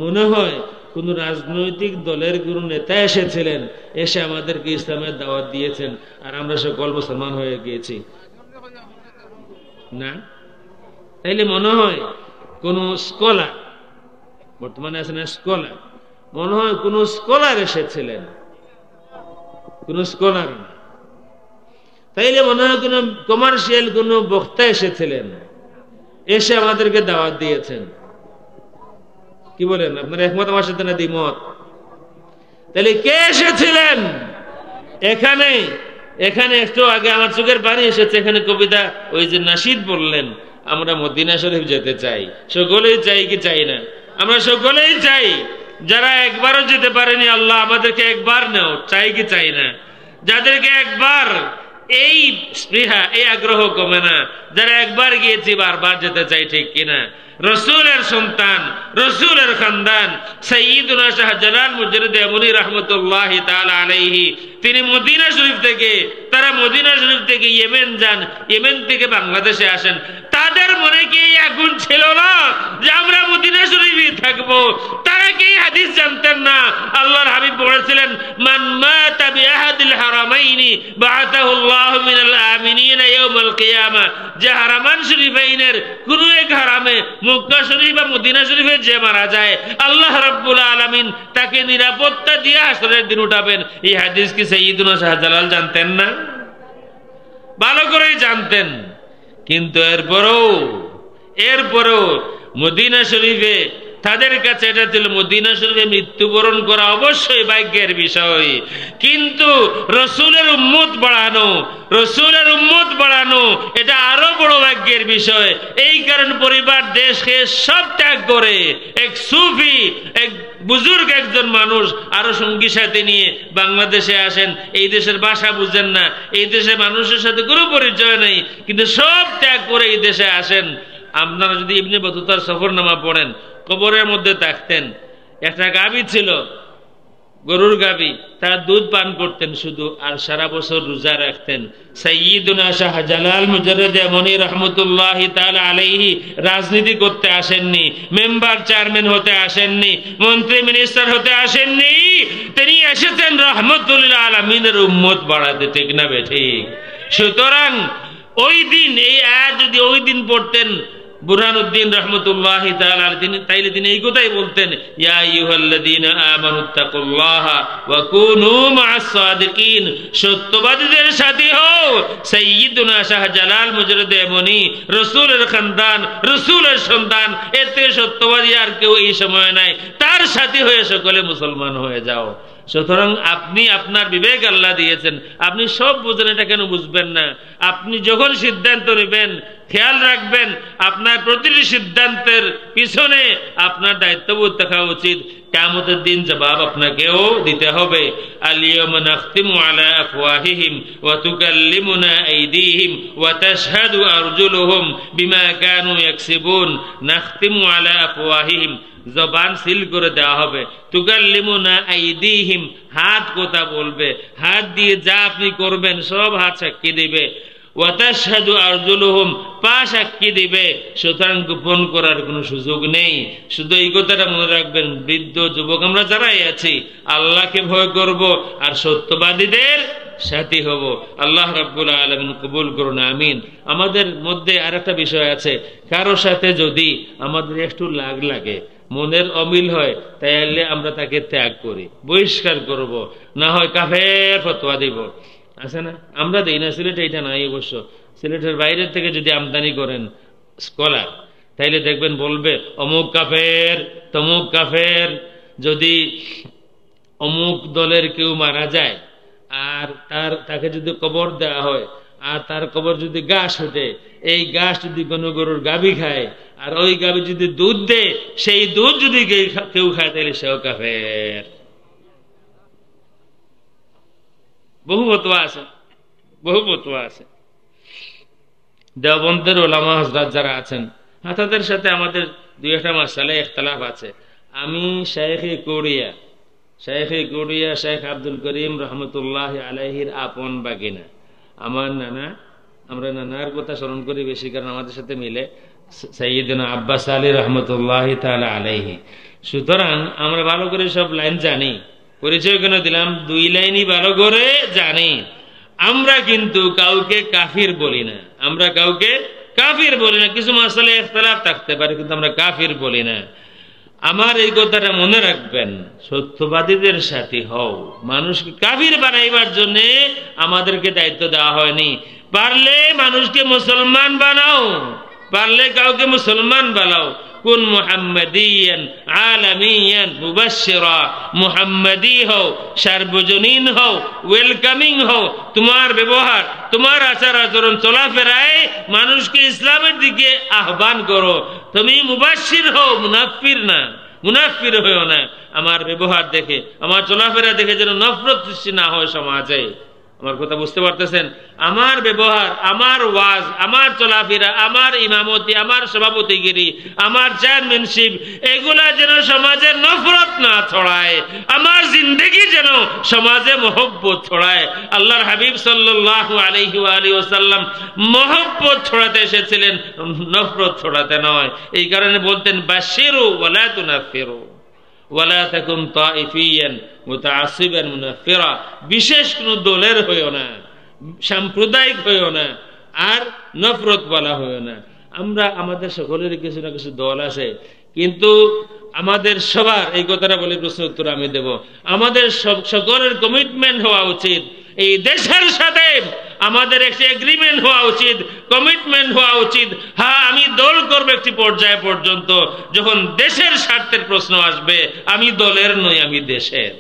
মনে হয় কোন রাজনৈতিক দলের কোন নেতা এসেছিলেন, এসে আমাদেরকে ইসলামের দাওয়াত দিয়েছেন, আর আমরা সকল মুসলমান হয়ে গিয়েছি না? তাইলে মনে হয় কোন স্কলার, বর্তমানে আছেন স্কলার, মনে হয় কোন স্কলার এসেছিলেন, কোন স্কলার না। তাইলে মনে হয় কোন কমার্শিয়াল কোন বক্তা এসেছিলেন, এসে আমাদেরকে দাওয়াত দিয়েছেন। কি বলেন আপনারা? একমত আমার সাথে না দ্বিমত? তাহলে কে এসেছিলেন এখানে? এখানে একটু আগে আমার চোখের পানি এসেছে, এখানে কবিতা ওই যে নাশিদ বললেন, আমরা মদিনা শরীফ যেতে চাই, সকলেই চাই কি চাই না? আমরা সকলেই চাই। যারা একবারও যেতে পারেনি, আল্লাহ আমাদেরকে একবার নাও, চাই কি চাই না। যাদেরকে একবার এই স্পৃহা, এই আগ্রহ কমে না, যারা একবার গিয়েছি বারবার যেতে চাই, ঠিক কিনা। রসুলের সন্তান, রসুলের খানদান সাইয়্যিদুনা শাহজালাল মুজাদ্দিদ এমনি রাহমাতুল্লাহি তাআলা আলাইহি, তিনি মদিনা শরীফ থেকে, তারা মদিনা শরীফ থেকে ইয়েমেন যান, ইয়েমেন থেকে বাংলাদেশে আসেন। তাদের মনে কি এই আগুন ছিল না যে আমরা মদিনা শরীফে থাকবো? তারা কি হাদিস জানতেন না? আল্লাহর হাবিব বলেছিলেন, মান মাতা বিআহাদিল হারামাইনি বাআতাহুল্লাহু মিনাল আমিনিনা ইয়াউমাল কিয়ামা। যে হারামান শরীফাইনের কোন এক হারামে, মক্কা শরীফ বা মদিনা শরীফে যে মারা যায়, আল্লাহ রাব্বুল আলামিন তাকে নিরাপত্তা দিয়ে হাসরের দিন উঠাবেন। এই হাদিস কি সাইয়্যিদুনা শাহজালাল জানতেন না? ভালো করেই জানতেন। কিন্তু এরপরও মদিনা শরীফে তাদের কাছে এটা ছিল, মদিনা শরীফে মৃত্যুবরণ করা অবশ্যই ভাগ্যের বিষয়, কিন্তু রসুলের উম্মত বাড়ানো এটা আরো বড় ভাগ্যের বিষয়। এই কারণ পরিবার দেশকে সব ত্যাগ করে এক সুফি, এক বুজুর্গ একজন মানুষ আরো সঙ্গী সাথে নিয়ে বাংলাদেশে আসেন। এই দেশের ভাষা বুঝেন না, এই দেশের মানুষের সাথে কোনো পরিচয় নেই, কিন্তু সব ত্যাগ করে এই দেশে আসেন। আপনারা যদি ইবনে বতুতার সফরনামা পড়েন, কবরের মধ্যে থাকতেন, একটা গাভী ছিল, গরুর গাভী, তারা দুধ পান করতেন শুধু, আর সারা বছর রোজা রাখতেন। সাইয়্যিদুনা শাহজালাল মুজাদ্দিদ এমনি রাহমাতুল্লাহি তাআলা আলাইহি রাজনীতি করতে আসেননি, মেম্বার চেয়ারম্যান হতে আসেননি, মন্ত্রী মিনিস্টার হতে আসেননি। তিনি এসেছেন রাহমাতুল লিল আলামিনের উম্মত বাড়াতে, ঠিক না বেঠিক? সুতরাং ওই দিন এই আয়াত যদি ওই দিন পড়তেন বুরহানুদ্দিন রাহমাতুল্লাহি তাআলা, তাইলে তিনি এই কথাই বলতেন, ইয়া আইয়ুহাল্লাযীনা আমানুত্তাকুল্লাহা ওয়া কুনু মা'আস সাদিকিন। সত্যবাদীদের সাথী হও। সাইয়্যিদুনা শাহজালাল মুজাদ্দিদ এমনি রাসূলের খানদান, রাসূলের সন্তান, এতে সত্যবাদী আর কেউ এই সময় নাই। তার সাথী হয়ে সকলে মুসলমান হয়ে যাও। সুতরাং আপনি আপনার বিবেক আল্লাহ দিয়েছেন, আপনি সব বুঝেন, এটা কেন বুঝবেন না? আপনি যখন সিদ্ধান্ত নেবেন খেয়াল রাখবেন আপনার প্রতিটি সিদ্ধান্তের পিছনে আপনার দায়িত্ববোধ থাকা উচিত। কিয়ামতের দিন জবাব আপনাকেও দিতে হবে। আল-ইয়াওমা নাখতিমু আলা আফওয়াহিহিম ওয়া তুকাল্লিমুনা আইদিহিম ওয়া তাশহাদু আরজুলুহুম বিমা কানু ইয়াকসিবুন। নাখতিমু আলা আফওয়াহিহিম, জবান সিল করে দেওয়া হবে। তুকাল্লিমুনা আইদিহিম, হাত কথা বলবে, হাত দিয়ে যা আপনি করবেন সব হাত সাক্ষী দিবে। ওয়া তাশহাদু আরজুলুহুম, পা সাক্ষী দিবে। সুতরাং গোপন করার কোনো সুযোগ নেই। শুধু এই কথাটা মনে রাখবেন, বৃদ্ধ যুবক আমরা যারাই আছি আল্লাহকে ভয় করব আর সত্যবাদীদের সাথী হব। আল্লাহ রাব্বুল আলামিন কবুল করুন, আমিন। আমাদের মধ্যে আরেকটা বিষয় আছে, কারো সাথে যদি আমাদের একটু লাগে, মনের অমিল হয়, তাইলে আমরা তাকে ত্যাগ করি, বহিষ্কার করব, না হয় কাফের ফতোয়া দিব। আছে না? আমরা দেই না, সিলেটে এটা নাই অবশ্য। সিলেটের বাইরে থেকে যদি আমদানি করেন স্কলার, তাইলে দেখবেন বলবে অমুক কাফের, তমুক কাফের। যদি অমুক দলের কেউ মারা যায় আর তাকে যদি কবর দেওয়া হয়, আর তার কবর যদি ঘাস ওঠে, এই ঘাস যদি কোনো গরুর গাভী খায়, আর ওই গাভী যদি দুধ দেয়, সেই দুধ যদি কেউ খায়, তাহলে সেও কাফের। বহু ফতোয়া আছে। দেওবন্দের ওলামা হযরত যারা আছেন, তাদের সাথে আমাদের দুই একটা মাসআলায় ইখতিলাফ আছে। আমি শাইখে কোরিয়া শেখ আব্দুল করিম রহমতুল্লাহ আলাইহির আপন বাগিনা, আমার নানা। আমরা নানার কথা স্মরণ করি বেশি, কারণ আমাদের সাথে মিলে সাইয়্যিদনা আব্বাস আলী রহমতুল্লাহ তাআলা আলাইহি। সুতরাং আমরা ভালো করে সব লাইন জানি। পরিচয় কেন দিলাম? দুই লাইনই ভালো করে জানি। আমরা কিন্তু কাউকে কাফির বলি না, কিছু মাসালে ইখতিলাফ থাকতে পারে, কিন্তু আমরা কাফির বলি না। আমার এই কথাটা মনে রাখবেন, সত্যবাদীদের সাথী হও। মানুষকে কাফির বানাইবার জন্য আমাদেরকে দায়িত্ব দেওয়া হয়নি। পারলে মানুষকে মুসলমান বানাও, পারলে কাউকে মুসলমান বানাও। কুন মুহাম্মাদিয়ান আলামিয়ান মুবাশশিরা, মুহাম্মাদি হও, সার্বজনীন হও, ওয়েলকামিং হও। তোমার ব্যবহার, তোমার আচার আচরণ, চলাফেরায় মানুষকে ইসলামের দিকে আহ্বান করো। তুমি মুবাশশির হও, মুনাফির না। মুনাফির হইও না। আমার ব্যবহার দেখে, আমার চলাফেরা দেখে যেন নফরত সৃষ্টি না হয় সমাজে। আমার কথা বুঝতে পারতেছেন? আমার ব্যবহার, আমার ওয়াজ, আমার চলাফেরা, আমার ইমামতি, আমার সভাপতিগিরি, আমার চেয়ারম্যানশিপ, এগুলা যেন সমাজে নফরত না ছড়ায়, আমার জিন্দেগি যেন সমাজে মহব্বত ছড়ায়। আল্লাহর হাবিব সাল্লাল্লাহু আলাইহি ওয়াসাল্লাম মহব্বত ছড়াতে এসেছিলেন, নফরত ছড়াতে নয়। এই কারণে বলতেন বাশিরু ওয়ালা তুনাফিরু ওয়ালা তাকুন তাইফিয়ান মুতাআসসিবান মুনাফিরা। বিশেষ কোন দলের হইও না, সাম্প্রদায়িক হইও না, আর নফরত বলা হইও না। আমরা আমাদের সকলের কিছু না কিছু দল আছে, কিন্তু আমাদের সবার, এই কথাটা বলে প্রশ্ন উত্তর আমি দেব, আমাদের সকলের কমিটমেন্ট হওয়া উচিত, এই দেশের সাথে আমাদের একটি এগ্রিমেন্ট হওয়া উচিত, কমিটমেন্ট হওয়া উচিত। হ্যাঁ, আমি দল করবো একটি পর্যায় পর্যন্ত, যখন দেশের স্বার্থের প্রশ্ন আসবে আমি দলের নই, আমি দেশের।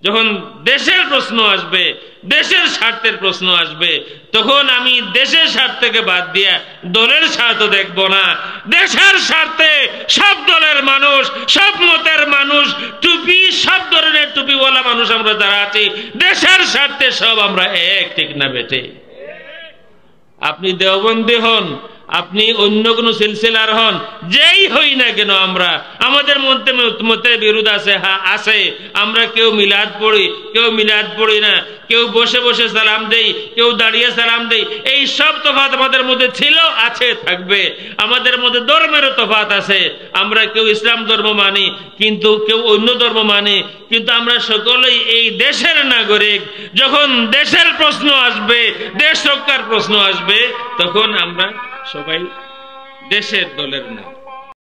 যখন দেশের প্রশ্ন আসবে, দেশের স্বার্থের প্রশ্ন আসবে, তখন আমি দেশের স্বার্থকে বাদ দিয়ে দলের স্বার্থ দেখব না। দেশের স্বার্থে সব দলের মানুষ, সব মতের মানুষ, টুপি, সব ধরনের টুপিওয়ালা মানুষ আমরা যারা আছি, দেশের স্বার্থে সব আমরা এক, ঠিক না বেটে? আপনি দেওবন্দি হন, আপনি অন্য কোন সিলসিলার হন, যেই হই না কেন, আমরা আমাদের মধ্যে মতে বিরোধ আছে, হ্যাঁ আছে। আমরা কেউ মিলাদ পড়ি, কেউ মিলাদ পড়ি না, কেউ বসে বসে সালাম দেই, কেউ দাঁড়িয়ে সালাম দেই। এই সব তফাৎ আমাদের মধ্যে ছিল, আছে, থাকবে। আমাদের মধ্যে ধর্মেরও তফাৎ আছে। আমরা কেউ ইসলাম ধর্ম মানি, কিন্তু কেউ অন্য ধর্ম মানি, কিন্তু আমরা সকলেই এই দেশের নাগরিক। যখন দেশের প্রশ্ন আসবে, দেশ রক্ষার প্রশ্ন আসবে, তখন আমরা সবাই দেশের দলের না।